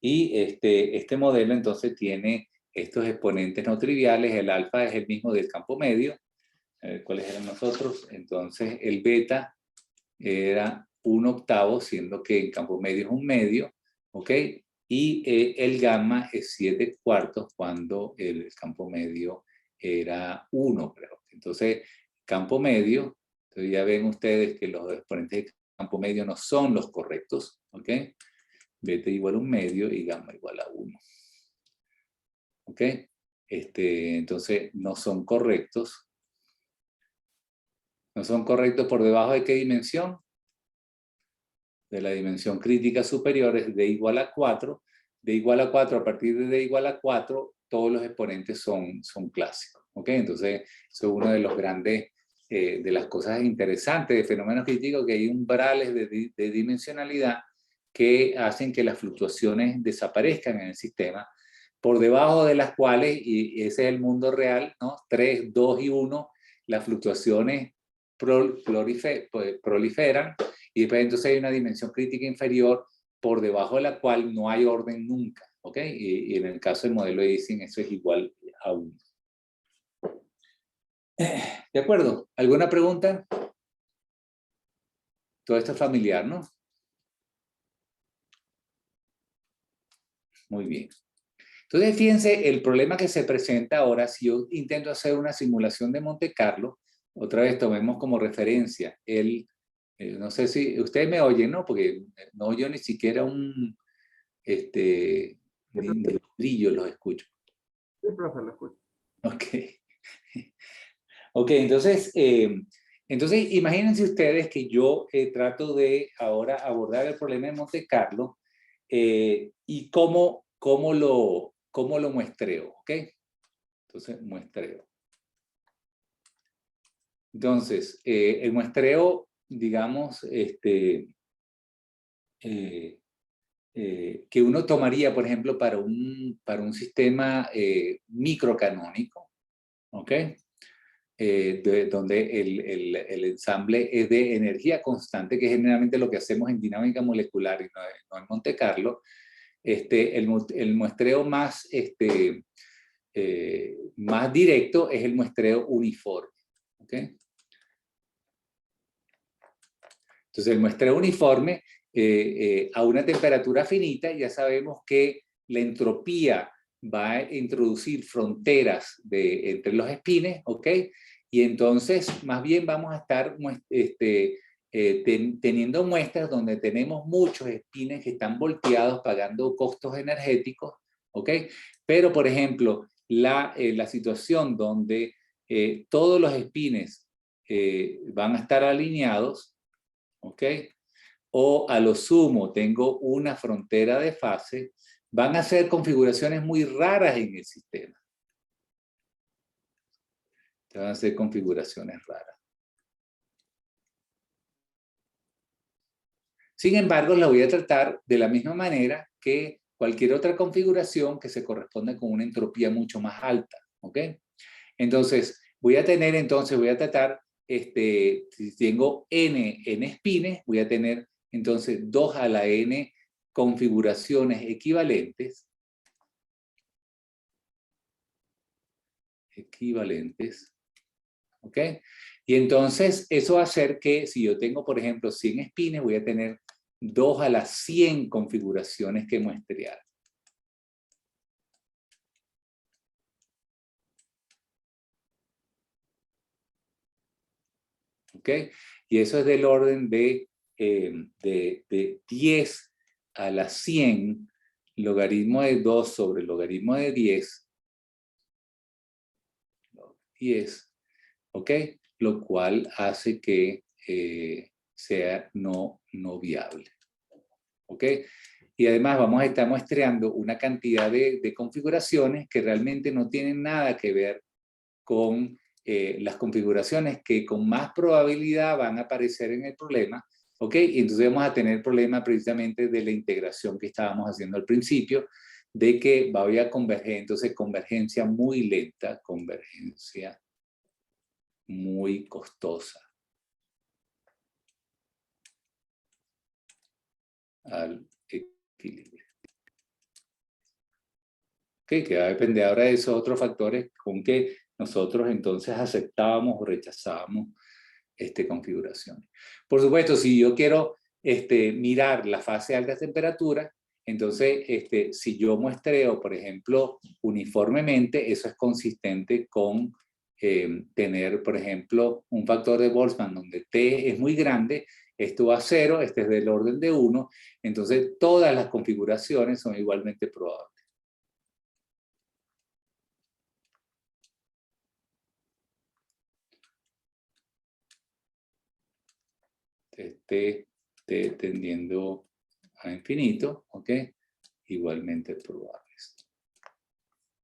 Y este modelo entonces tiene estos exponentes no triviales. El alfa es el mismo del campo medio. ¿Cuáles eran los otros? Entonces el beta era 1/8, siendo que en campo medio es 1/2, ¿ok? Y el gamma es 7/4 cuando el campo medio era 1, creo. Entonces, campo medio, entonces ya ven ustedes que los exponentes de campo medio no son los correctos, ¿ok? Beta igual a 1/2 y gamma igual a 1. ¿Ok? Entonces, no son correctos. ¿No son correctos por debajo de qué dimensión? De la dimensión crítica superior es d igual a 4. D igual a 4, a partir de d igual a 4, todos los exponentes son clásicos. ¿Ok? Entonces, eso es uno de los grandes, de las cosas interesantes de fenómenos críticos, que hay umbrales de dimensionalidad que hacen que las fluctuaciones desaparezcan en el sistema, por debajo de las cuales, y ese es el mundo real, ¿no? 3, 2 y 1, las fluctuaciones proliferan, y después entonces hay una dimensión crítica inferior por debajo de la cual no hay orden nunca, ¿ok? Y en el caso del modelo de Ising eso es igual a 1. ¿De acuerdo? ¿Alguna pregunta? Todo esto es familiar, ¿no? Muy bien. Entonces, fíjense el problema que se presenta ahora si yo intento hacer una simulación de Monte Carlo. Otra vez tomemos como referencia no sé si ustedes me oyen, ¿no? Porque no oyo ni siquiera ni de brillo los escucho. Sí, profe, lo escucho. Ok. Ok, entonces imagínense ustedes que yo trato de ahora abordar el problema de Monte Carlo y cómo lo muestreo, ¿ok? Entonces, muestreo. Entonces, el muestreo, digamos, que uno tomaría, por ejemplo, para un sistema microcanónico, ¿ok? Donde el ensamble es de energía constante, que es generalmente lo que hacemos en dinámica molecular y no en Monte Carlo. El muestreo más directo es el muestreo uniforme. ¿Okay? Entonces, el muestreo uniforme a una temperatura finita, ya sabemos que la entropía va a introducir fronteras entre los espines, ¿ok? Y entonces, más bien vamos a estar teniendo muestras donde tenemos muchos espines que están volteados pagando costos energéticos, ¿ok? Pero, por ejemplo, la situación donde todos los espines van a estar alineados, ¿ok? O a lo sumo tengo una frontera de fase, van a ser configuraciones muy raras en el sistema. Van a ser configuraciones raras. Sin embargo, la voy a tratar de la misma manera que cualquier otra configuración que se corresponda con una entropía mucho más alta, ¿ok? Entonces, voy a tratar, si tengo n espines, voy a tener entonces 2 a la n configuraciones equivalentes. ¿Ok? Y entonces eso va a hacer que si yo tengo, por ejemplo, 100 espines, voy a tener 2 a las 100 configuraciones que muestrear. ¿Ok? Y eso es del orden de 10 a la 100, logaritmo de 2 sobre logaritmo de 10, ¿ok? Lo cual hace que sea no viable, ¿ok? Y además vamos a estar muestreando una cantidad de configuraciones que realmente no tienen nada que ver con las configuraciones que con más probabilidad van a aparecer en el problema, ¿ok? Y entonces vamos a tener el problema precisamente de la integración que estábamos haciendo al principio, de que va a haber convergencia, entonces convergencia muy lenta, convergencia muy costosa al equilibrio. ¿Okay? Que va a depender ahora de esos otros factores con que nosotros entonces aceptábamos o rechazábamos configuraciones. Por supuesto, si yo quiero mirar la fase de altas temperaturas. Entonces, si yo muestreo, por ejemplo, uniformemente, eso es consistente con tener, por ejemplo, un factor de Boltzmann donde T es muy grande, esto va a 0, este es del orden de 1, entonces todas las configuraciones son igualmente probables. T tendiendo a infinito, ¿ok? Igualmente probables.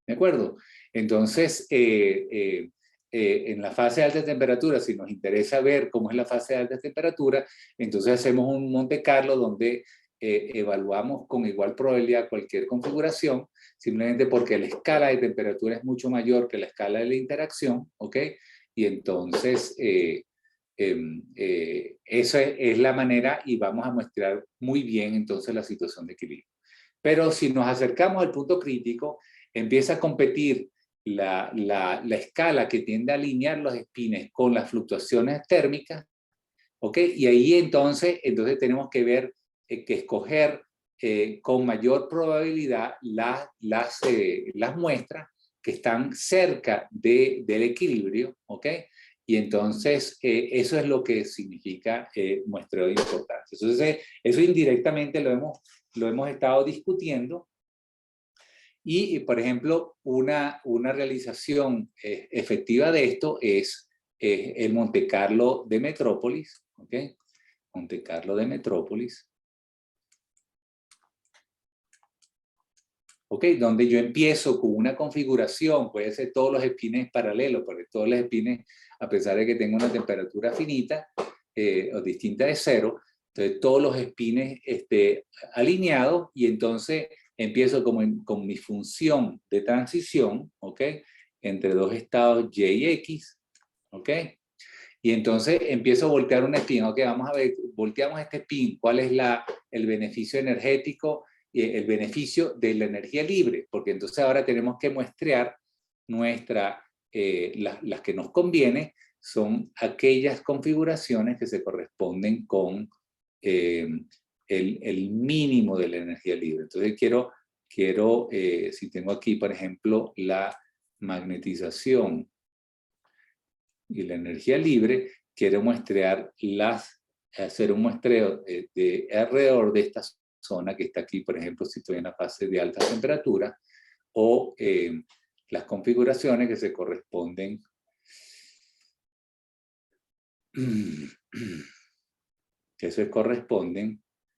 ¿De acuerdo? Entonces, en la fase de alta temperatura, si nos interesa ver cómo es la fase de alta temperatura, entonces hacemos un Monte Carlo donde evaluamos con igual probabilidad cualquier configuración, simplemente porque la escala de temperatura es mucho mayor que la escala de la interacción, ¿ok? Y entonces, esa es la manera y vamos a muestrar muy bien entonces la situación de equilibrio. Pero si nos acercamos al punto crítico, empieza a competir la escala que tiende a alinear los espines con las fluctuaciones térmicas, ¿ok? Y ahí entonces tenemos que ver, que escoger con mayor probabilidad las muestras que están cerca del equilibrio, ¿ok? Y entonces eso es lo que significa muestreo de importancia. Entonces eso indirectamente lo hemos estado discutiendo. Y, por ejemplo, una realización efectiva de esto es el Monte Carlo de Metrópolis, ¿ok? Monte Carlo de Metrópolis, ¿ok? Donde yo empiezo con una configuración, puede ser todos los espines paralelos, porque todos los espines, a pesar de que tengo una temperatura finita o distinta de 0, entonces todos los espines alineados, y entonces empiezo con mi función de transición, ¿ok? Entre dos estados Y y X, ¿ok? Y entonces empiezo a voltear un espín, ok, vamos a ver, volteamos este espín, ¿cuál es el beneficio energético? El beneficio de la energía libre, porque entonces ahora tenemos que muestrear las que nos conviene son aquellas configuraciones que se corresponden con el mínimo de la energía libre. Entonces quiero si tengo aquí, por ejemplo, la magnetización y la energía libre, quiero hacer un muestreo de alrededor de esta zona que está aquí, por ejemplo, si estoy en la fase de alta temperatura, o las configuraciones que se corresponden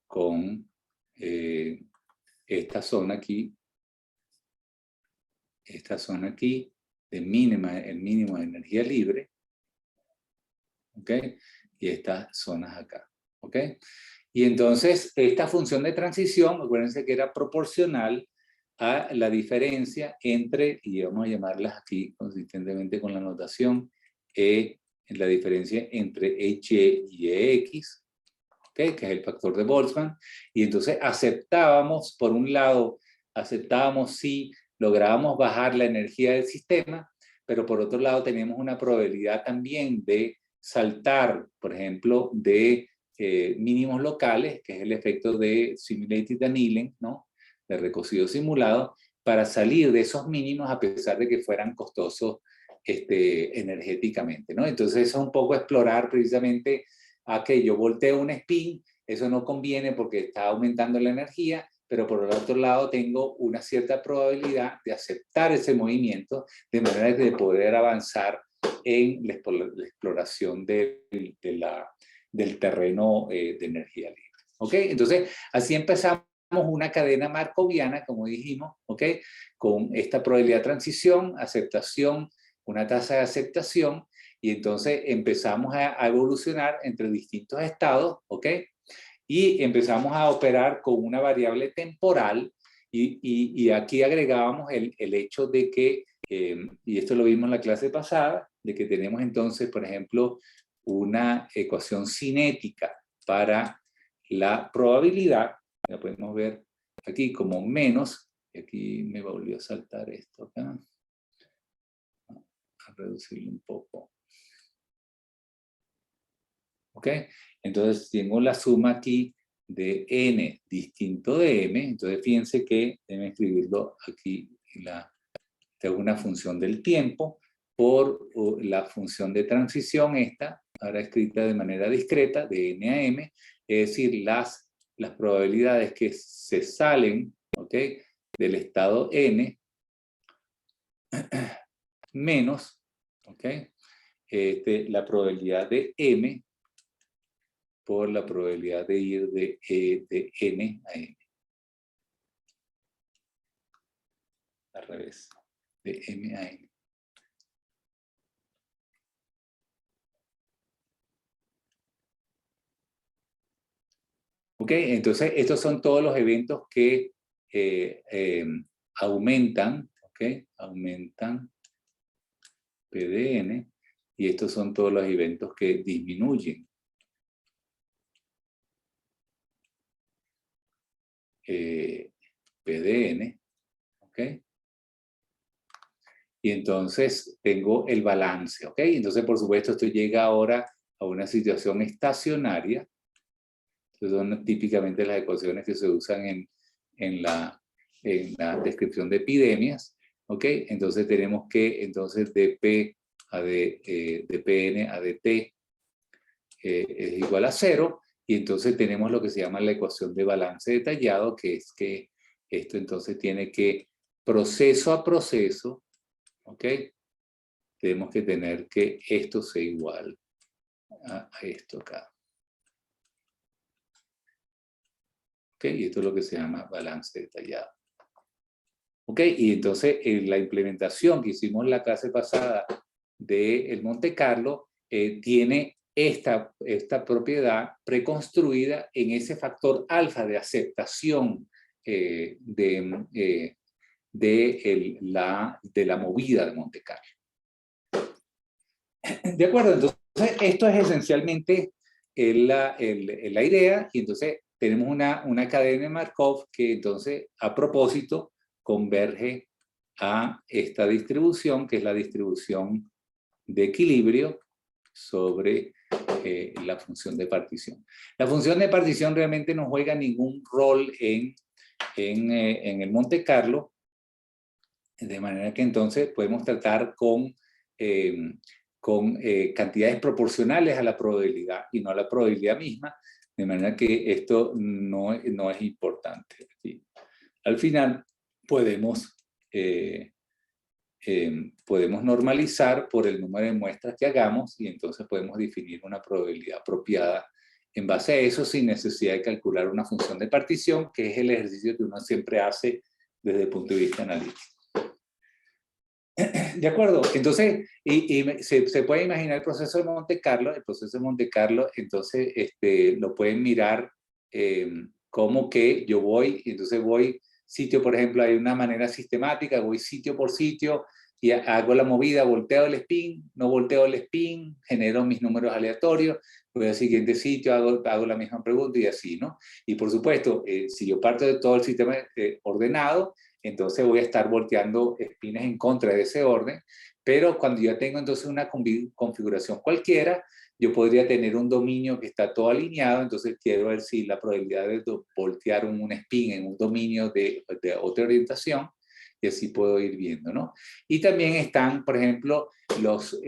con esta zona aquí de el mínimo de energía libre, ¿ok? Y estas zonas acá, ¿ok? Y entonces esta función de transición, acuérdense que era proporcional a la diferencia entre, y vamos a llamarlas aquí consistentemente con la notación, la diferencia entre HY y EX, ¿okay? Que es el factor de Boltzmann, y entonces aceptábamos, por un lado, aceptábamos si lográbamos bajar la energía del sistema, pero por otro lado teníamos una probabilidad también de saltar, por ejemplo, de mínimos locales, que es el efecto de simulated annealing, ¿no? De recocido simulado, para salir de esos mínimos a pesar de que fueran costosos energéticamente, ¿no? Entonces eso es un poco explorar precisamente a que yo volteo un spin, eso no conviene porque está aumentando la energía, pero por el otro lado tengo una cierta probabilidad de aceptar ese movimiento de manera de poder avanzar en la exploración del terreno de energía libre. ¿Ok? Entonces, así empezamos una cadena markoviana, como dijimos, ¿ok? Con esta probabilidad de transición, aceptación, una tasa de aceptación, y entonces empezamos a evolucionar entre distintos estados, ¿ok? Y empezamos a operar con una variable temporal, y aquí agregábamos el hecho de que, y esto lo vimos en la clase pasada, de que tenemos entonces, por ejemplo, una ecuación cinética para la probabilidad, la podemos ver aquí como menos, y aquí me volvió a saltar esto acá, a reducirlo un poco. ¿Ok? Entonces tengo la suma aquí de n distinto de m. Entonces fíjense que deben escribirlo aquí, tengo una función del tiempo por la función de transición esta, ahora escrita de manera discreta, de n a m, es decir, las probabilidades que se salen, ¿ok?, del estado n, menos, ¿ok?, la probabilidad de m por la probabilidad de ir de n a m. Al revés, de m a n. ¿Ok? Entonces, estos son todos los eventos que aumentan, ¿ok? Aumentan PDN, y estos son todos los eventos que disminuyen PDN, ¿ok? Y entonces tengo el balance, ¿ok? Entonces, por supuesto, esto llega ahora a una situación estacionaria. Estas son típicamente las ecuaciones que se usan en la descripción de epidemias, ¿ok? Entonces tenemos que, entonces, dP a dPn a dt es igual a 0, y entonces tenemos lo que se llama la ecuación de balance detallado, que es que esto entonces tiene que, proceso a proceso, ¿ok?, tenemos que tener que esto sea igual a esto acá. ¿Ok? Y esto es lo que se llama balance detallado. ¿Ok? Y entonces la implementación que hicimos en la clase pasada del Monte Carlo tiene esta propiedad preconstruida en ese factor alfa de aceptación de la movida de Monte Carlo. ¿De acuerdo? Entonces, esto es esencialmente la idea, y entonces tenemos una cadena de Markov que entonces, a propósito, converge a esta distribución, que es la distribución de equilibrio sobre la función de partición. La función de partición realmente no juega ningún rol en el Monte Carlo, de manera que entonces podemos tratar con cantidades proporcionales a la probabilidad y no a la probabilidad misma, de manera que esto no es importante. Al final podemos normalizar por el número de muestras que hagamos, y entonces podemos definir una probabilidad apropiada en base a eso, sin necesidad de calcular una función de partición, que es el ejercicio que uno siempre hace desde el punto de vista analítico. ¿De acuerdo? Entonces, se puede imaginar el proceso de Monte Carlo. El proceso de Monte Carlo, entonces, lo pueden mirar como que yo voy, entonces voy sitio, por ejemplo, hay una manera sistemática, voy sitio por sitio y hago la movida, volteo el spin, no volteo el spin, genero mis números aleatorios, voy al siguiente sitio, hago la misma pregunta y así, ¿no? Y por supuesto, si yo parto de todo el sistema ordenado, entonces voy a estar volteando espines en contra de ese orden, pero cuando yo tengo entonces una configuración cualquiera, yo podría tener un dominio que está todo alineado, entonces quiero ver si la probabilidad de voltear un spin en un dominio de otra orientación, y así puedo ir viendo, ¿no? Y también están, por ejemplo, los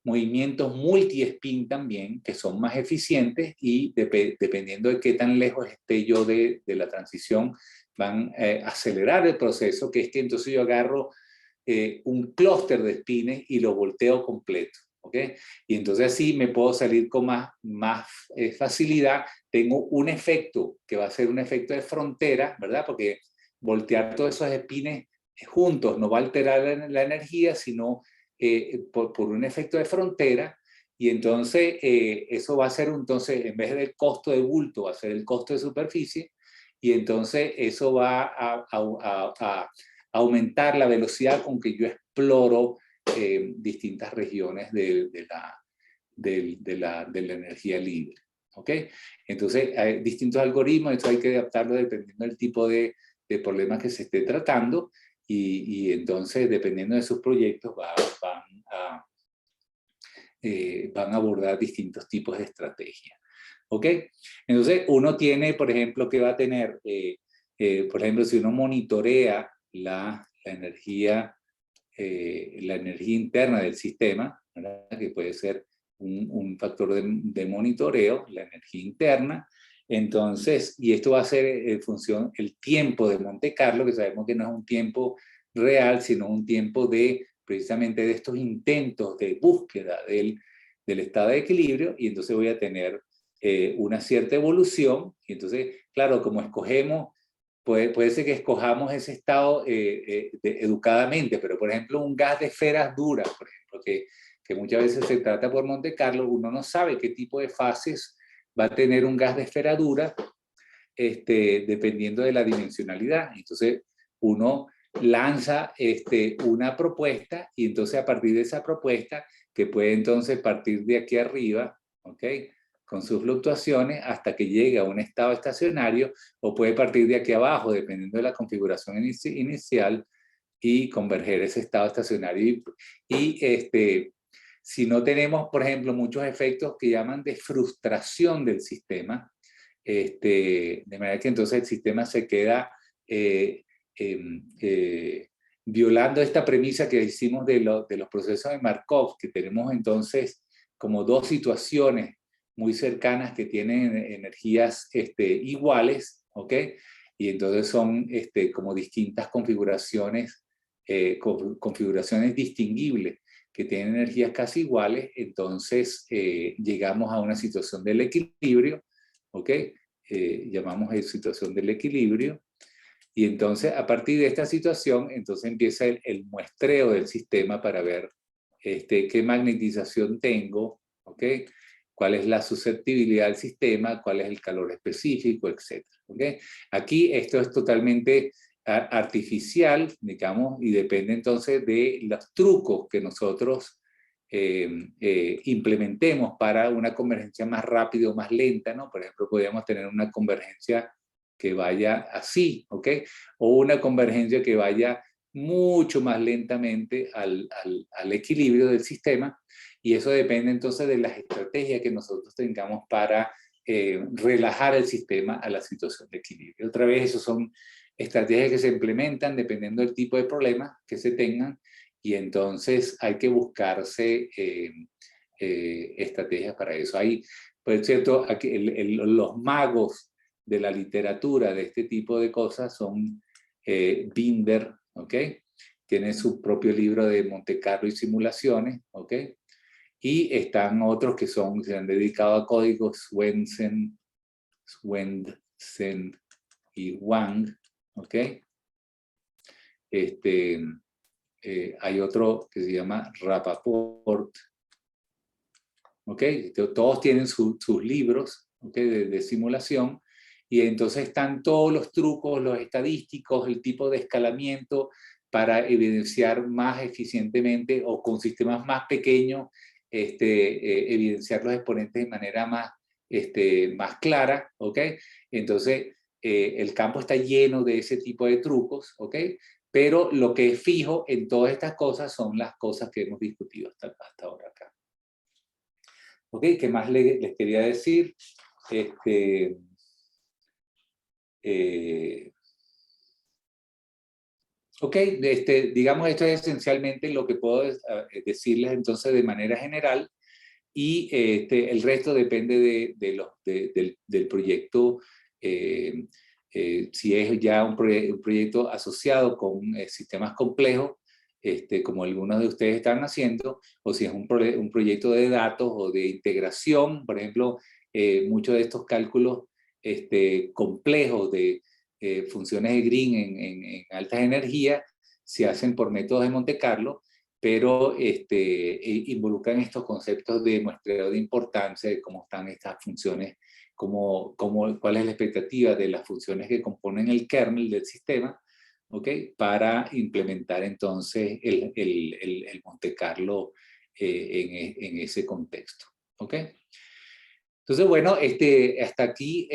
movimientos multi-spin también, que son más eficientes y dependiendo de qué tan lejos esté yo de la transición, van a acelerar el proceso, que es que entonces yo agarro un clúster de spines y lo volteo completo, ¿ok? Y entonces así me puedo salir con más facilidad. Tengo un efecto que va a ser un efecto de frontera, ¿verdad? Porque voltear todos esos spines juntos no va a alterar la energía, sino por un efecto de frontera. Y entonces eso va a ser, entonces, en vez del costo de bulto, va a ser el costo de superficie, y entonces eso va a aumentar la velocidad con que yo exploro distintas regiones de la energía libre. ¿Ok? Entonces hay distintos algoritmos, esto hay que adaptarlo dependiendo del tipo de problema que se esté tratando, y entonces dependiendo de sus proyectos van van a abordar distintos tipos de estrategias. ¿Ok? Entonces, uno tiene, por ejemplo, que va a tener, por ejemplo, si uno monitorea la energía interna del sistema, ¿verdad? Que puede ser un factor de monitoreo, la energía interna. Entonces, y esto va a ser en función el tiempo de Monte Carlo, que sabemos que no es un tiempo real, sino un tiempo de precisamente de estos intentos de búsqueda del estado de equilibrio, y entonces voy a tener una cierta evolución, y entonces, claro, como escogemos, puede ser que escojamos ese estado educadamente, pero por ejemplo un gas de esferas duras, por ejemplo, que muchas veces se trata por Monte Carlo, uno no sabe qué tipo de fases va a tener un gas de esfera dura, dependiendo de la dimensionalidad. Entonces uno lanza una propuesta, y entonces a partir de esa propuesta, que puede entonces partir de aquí arriba, ¿ok?, con sus fluctuaciones hasta que llegue a un estado estacionario, o puede partir de aquí abajo, dependiendo de la configuración inicial, y converger ese estado estacionario. Si no tenemos, por ejemplo, muchos efectos que llaman de frustración del sistema, de manera que entonces el sistema se queda violando esta premisa que hicimos de los procesos de Markov, que tenemos entonces como dos situaciones muy cercanas que tienen energías iguales, ¿ok? Y entonces son como distintas configuraciones, configuraciones distinguibles que tienen energías casi iguales. Entonces llegamos a una situación del equilibrio, ¿ok? Llamamos a situación del equilibrio. Y entonces a partir de esta situación, entonces empieza el muestreo del sistema para ver qué magnetización tengo, ¿ok? Cuál es la susceptibilidad del sistema, cuál es el calor específico, etc. ¿Okay? Aquí esto es totalmente artificial, digamos, y depende entonces de los trucos que nosotros implementemos para una convergencia más rápida o más lenta, ¿no? Por ejemplo, podríamos tener una convergencia que vaya así, ¿ok? O una convergencia que vaya mucho más lentamente al equilibrio del sistema, y eso depende entonces de las estrategias que nosotros tengamos para relajar el sistema a la situación de equilibrio. Otra vez, eso son estrategias que se implementan dependiendo del tipo de problemas que se tengan, y entonces hay que buscarse estrategias para eso. Hay, por cierto, aquí, los magos de la literatura de este tipo de cosas son Binder, ¿ok? Tiene su propio libro de Monte Carlo y simulaciones, ¿ok? Y están otros que se han dedicado a códigos, Swensen y Wang, ¿ok? Hay otro que se llama Rappaport, ¿ok? Todos tienen sus libros, ¿ok?, de simulación, y entonces están todos los trucos, los estadísticos, el tipo de escalamiento para evidenciar más eficientemente o con sistemas más pequeños, evidenciar los exponentes de manera más clara, ¿ok? Entonces, el campo está lleno de ese tipo de trucos, ¿ok? Pero lo que es fijo en todas estas cosas son las cosas que hemos discutido hasta ahora acá. ¿Ok? ¿Qué más les quería decir? Ok, digamos, esto es esencialmente lo que puedo decirles entonces de manera general, y el resto depende del proyecto. Si es ya un proyecto asociado con sistemas complejos, como algunos de ustedes están haciendo, o si es un proyecto de datos o de integración, por ejemplo, muchos de estos cálculos complejos de funciones de Green en altas energías se hacen por métodos de Monte Carlo, pero involucran estos conceptos de muestreo de importancia, de cómo están estas funciones, cuál es la expectativa de las funciones que componen el kernel del sistema, ¿ok?, para implementar entonces el Monte Carlo en ese contexto, ¿ok? Entonces, bueno, hasta aquí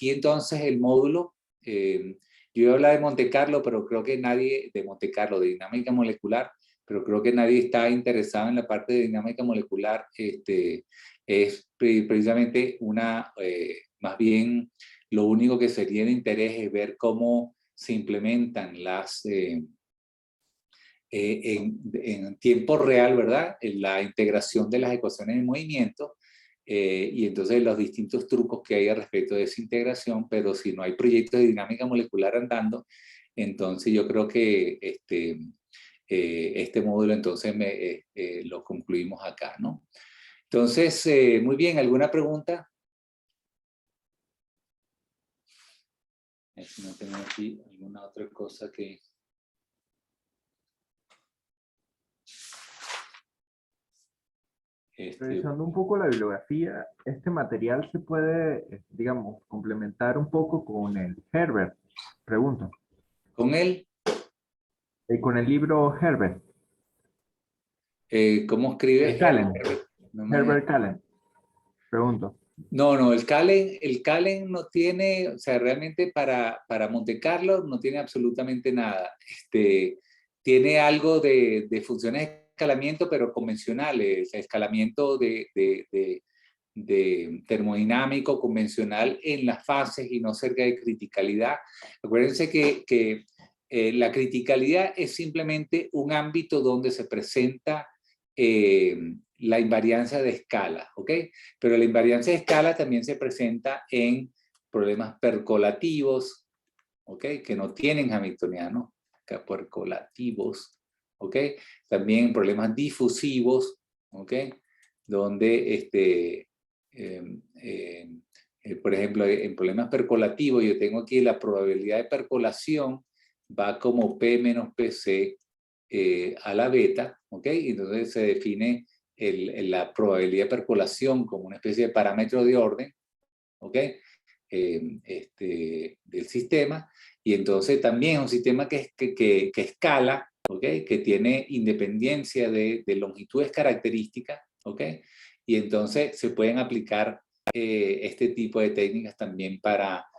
entonces el módulo. Yo iba a hablar de Monte Carlo, pero creo que nadie, de Monte Carlo, de dinámica molecular, pero creo que nadie está interesado en la parte de dinámica molecular. Es precisamente más bien lo único que sería de interés es ver cómo se implementan en tiempo real, ¿verdad? En la integración de las ecuaciones de movimiento, y entonces los distintos trucos que hay al respecto de esa integración, pero si no hay proyectos de dinámica molecular andando, entonces yo creo que este módulo entonces lo concluimos acá, ¿no? Entonces, muy bien, ¿alguna pregunta? A ver si no tengo aquí alguna otra cosa que... Revisando un poco la bibliografía, este material se puede, digamos, complementar un poco con el Herbert, pregunto. ¿Con él? Con el libro Herbert, ¿Cómo escribe Callen, Herbert? Herbert Callen, pregunto. No, el Calen no tiene, o sea, realmente para Monte Carlo no tiene absolutamente nada. Tiene algo de funciones de escalamiento, pero convencionales, escalamiento de termodinámico convencional en las fases y no cerca de criticalidad. Acuérdense que la criticalidad es simplemente un ámbito donde se presenta la invariancia de escala, ¿ok? Pero la invariancia de escala también se presenta en problemas percolativos, ¿ok? Que no tienen hamiltoniano, percolativos, ¿ok? También problemas difusivos, ¿ok? Donde, por ejemplo, en problemas percolativos, yo tengo aquí la probabilidad de percolación va como P menos PC a la beta, ¿ok? Entonces se define la probabilidad de percolación como una especie de parámetro de orden, ¿ok? Del sistema, y entonces también es un sistema que escala, ¿ok? Que tiene independencia de longitudes características, ¿ok? Y entonces se pueden aplicar este tipo de técnicas también para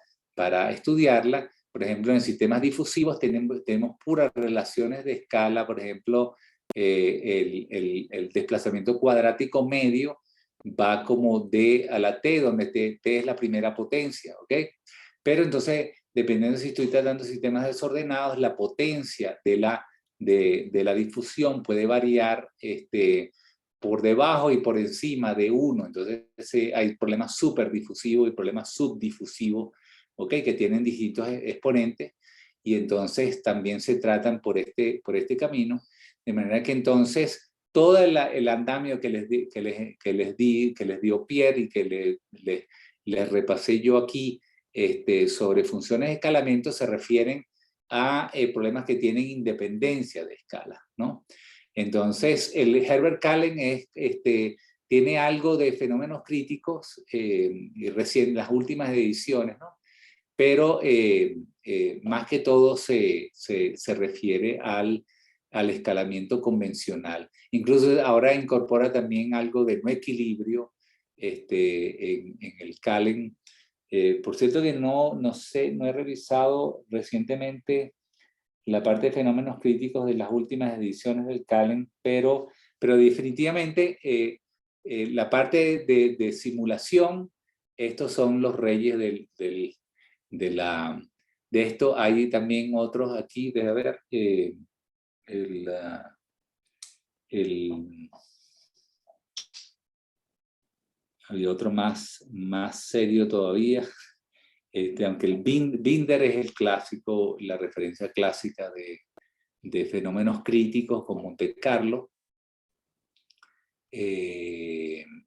estudiarla. Por ejemplo, en sistemas difusivos tenemos puras relaciones de escala, por ejemplo, el desplazamiento cuadrático medio va como D a la T, donde T es la primera potencia, ¿ok? Pero entonces, dependiendo si estoy tratando sistemas desordenados, la potencia de la difusión puede variar por debajo y por encima de 1. Entonces, hay problemas superdifusivos y problemas subdifusivos, ¿ok? Que tienen distintos exponentes, y entonces también se tratan por este camino, de manera que entonces todo el andamio que les dio Pierre y que les repasé yo aquí sobre funciones de escalamiento se refieren a problemas que tienen independencia de escala, ¿no? Entonces, el Herbert Callen tiene algo de fenómenos críticos recién las últimas ediciones, ¿no? Pero más que todo se refiere al escalamiento convencional. Incluso ahora incorpora también algo de no equilibrio en el Callen. Por cierto que no sé, no he revisado recientemente la parte de fenómenos críticos de las últimas ediciones del Callen, pero definitivamente la parte de simulación, estos son los reyes de, la, de esto. Hay también otros aquí, de ver, el, el, hay otro más serio todavía, aunque el Binder es el clásico, la referencia clásica de fenómenos críticos con Monte Carlo.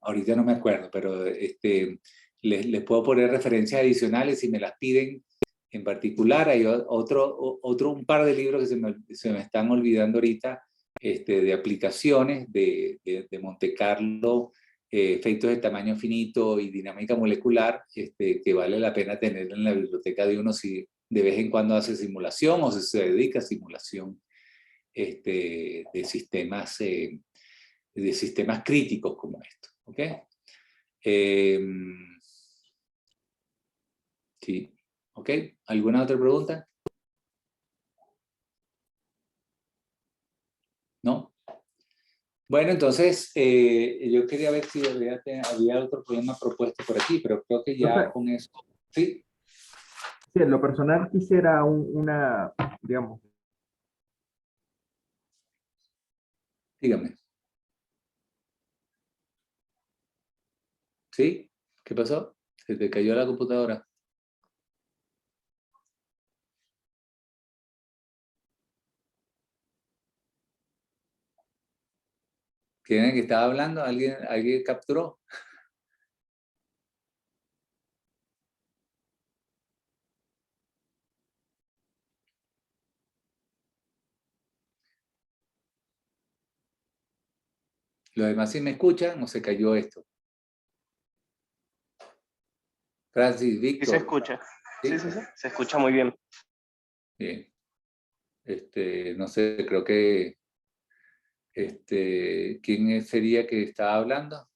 Ahorita no me acuerdo, pero les puedo poner referencias adicionales si me las piden. En particular, hay un par de libros que se me están olvidando ahorita, de aplicaciones de Monte Carlo, efectos de tamaño finito y dinámica molecular, que vale la pena tener en la biblioteca de uno si de vez en cuando hace simulación o si se dedica a simulación de sistemas críticos como esto, ¿ok? Sí, ¿ok? ¿Alguna otra pregunta? ¿No? Bueno, entonces yo quería ver si había otro problema propuesto por aquí, pero creo que ya Profe, con eso, sí, sí, en lo personal quisiera una, digamos, dígame, ¿sí? ¿Qué pasó? ¿Se te cayó la computadora? ¿Quién es el que estaba hablando? ¿Alguien capturó? ¿Los demás sí me escuchan o se cayó esto? Francis, Sí se Víctor, escucha. Sí, ¿sí? sí, sí. Se escucha muy bien. Bien. No sé, creo que, ¿quién sería que estaba hablando?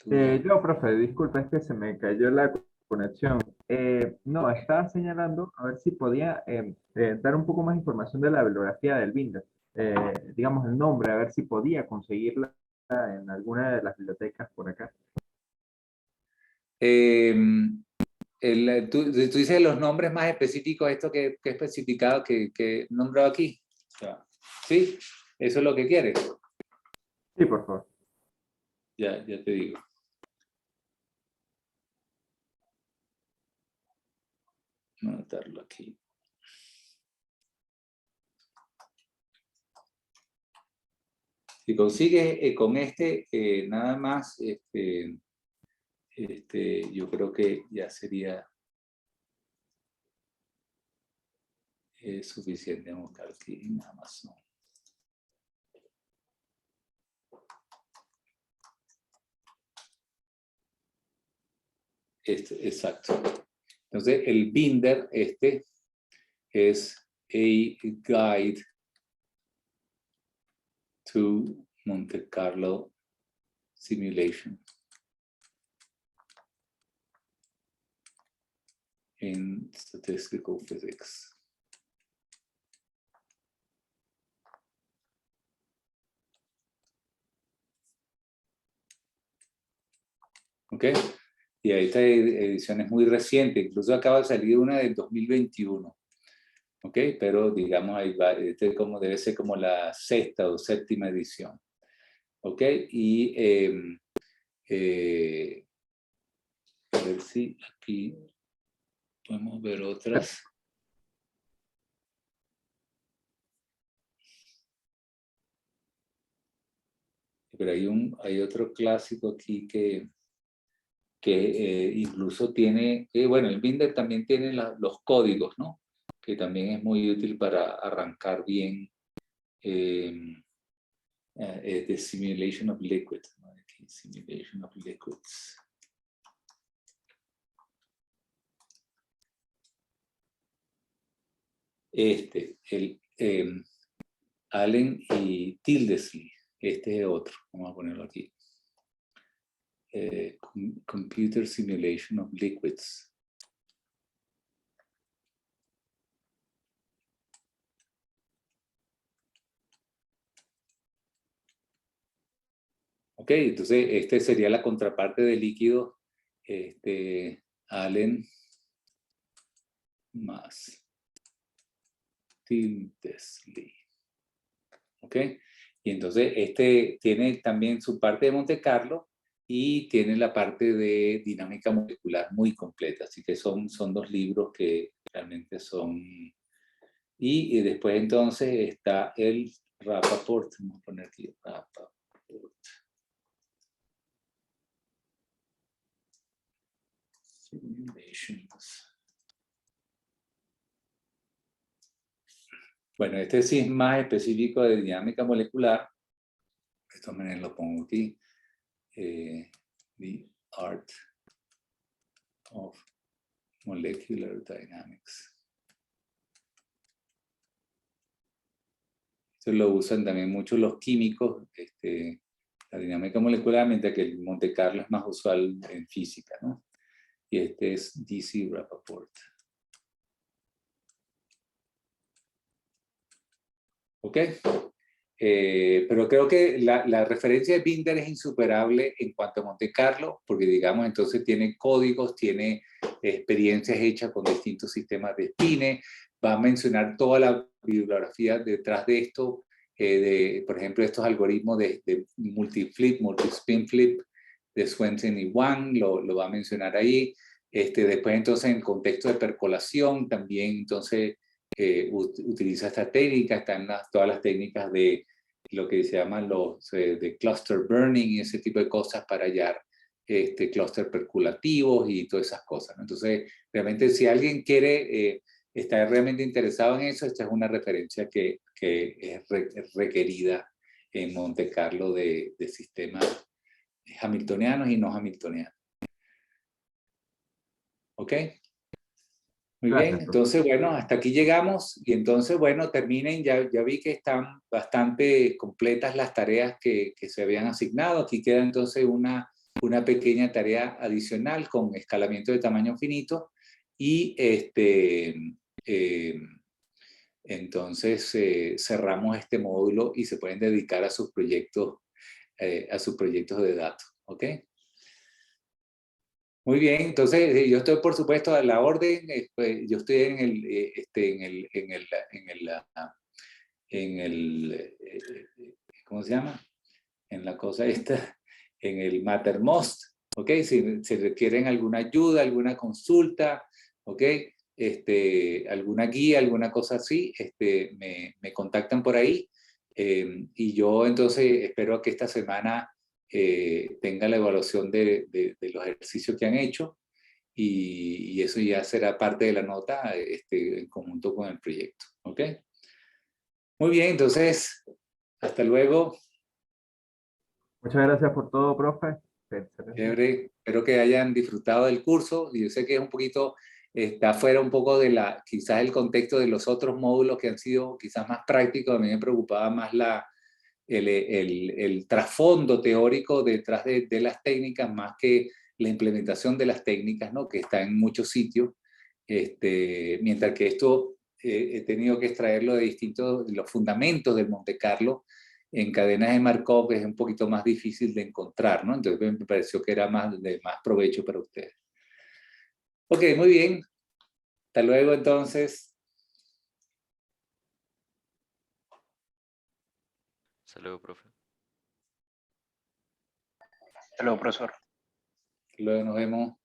yo, profe, disculpe, es que se me cayó la conexión. No, estaba señalando a ver si podía dar un poco más información de la bibliografía del Binder. Digamos el nombre, a ver si podía conseguirla en alguna de las bibliotecas por acá. Eh, tú dices los nombres más específicos, esto que he especificado, que he nombrado aquí. ¿Sí? ¿Eso es lo que quieres? Sí, por favor. Ya te digo. Voy a anotarlo aquí. Si consigues con nada más, yo creo que ya sería suficiente. Vamos a buscar aquí en Amazon. Exacto. Entonces, el Binder, es a guide to Monte Carlo simulation in statistical physics. ¿Ok? Y esta edición es muy reciente, incluso acaba de salir una del 2021. ¿Ok? Pero digamos, ahí va, debe ser como la sexta o séptima edición. ¿Ok? Y a ver si aquí podemos ver otras. Pero hay otro clásico aquí que incluso tiene, bueno, el Binder también tiene los códigos, ¿no? Que también es muy útil para arrancar bien the simulation of liquid, ¿no? Aquí, simulation of liquids. El Allen y Tildesley, este es otro, vamos a ponerlo aquí. Computer simulation of liquids. Ok, entonces este sería la contraparte de líquido, Allen más Tildesley. Ok, y entonces este tiene también su parte de Monte Carlo y tiene la parte de dinámica molecular muy completa, así que son dos libros que realmente son. Y después entonces está el Rappaport, vamos a poner aquí Rappaport. Simulations. Bueno, este sí es más específico de dinámica molecular. De esta manera lo pongo aquí. The Art of Molecular Dynamics. Esto lo usan también mucho los químicos, la dinámica molecular, mientras que el Monte Carlo es más usual en física, ¿no? Y este es D.C. Rappaport. ¿Ok? Pero creo que la referencia de Binder es insuperable en cuanto a Monte Carlo, porque digamos, entonces tiene códigos, tiene experiencias hechas con distintos sistemas de spines, va a mencionar toda la bibliografía detrás de esto, por ejemplo, estos algoritmos de multiflip, multispin flip, de Swensen y Wang, lo va a mencionar ahí. Después entonces en contexto de percolación también entonces utiliza esta técnica, están todas las técnicas de lo que se llaman los de cluster burning y ese tipo de cosas para hallar clúster percolativos y todas esas cosas, ¿no? Entonces, realmente si alguien quiere, está realmente interesado en eso, esta es una referencia que es requerida en Monte Carlo de sistemas hamiltonianos y no hamiltonianos. ¿Ok? Muy bien, Gracias, profe. entonces bueno, hasta aquí llegamos y entonces bueno, terminen, ya vi que están bastante completas las tareas que se habían asignado, aquí queda entonces una pequeña tarea adicional con escalamiento de tamaño finito y entonces cerramos este módulo y se pueden dedicar a sus proyectos de datos, ¿ok? Muy bien, entonces yo estoy por supuesto a la orden, yo estoy ¿cómo se llama? En la cosa esta, en el Mattermost, ¿ok? Si requieren alguna ayuda, alguna consulta, ¿ok? Alguna guía, alguna cosa así, me contactan por ahí y yo entonces espero que esta semana tenga la evaluación de los ejercicios que han hecho y eso ya será parte de la nota en conjunto con el proyecto, ¿ok? Muy bien, entonces, hasta luego. Muchas gracias por todo, profe. Excelente. Chévere. Espero que hayan disfrutado del curso. Yo sé que es un poquito, está fuera un poco de quizás el contexto de los otros módulos que han sido quizás más prácticos. A mí me preocupaba más el trasfondo teórico detrás de las técnicas, más que la implementación de las técnicas, ¿no? Que está en muchos sitios. Mientras que esto he tenido que extraerlo de los fundamentos del Monte Carlo en cadenas de Markov es un poquito más difícil de encontrar, ¿no? Entonces me pareció que era de más provecho para ustedes. Ok, muy bien. Hasta luego entonces. Hasta luego, profe. Hasta luego, profesor. Luego nos vemos.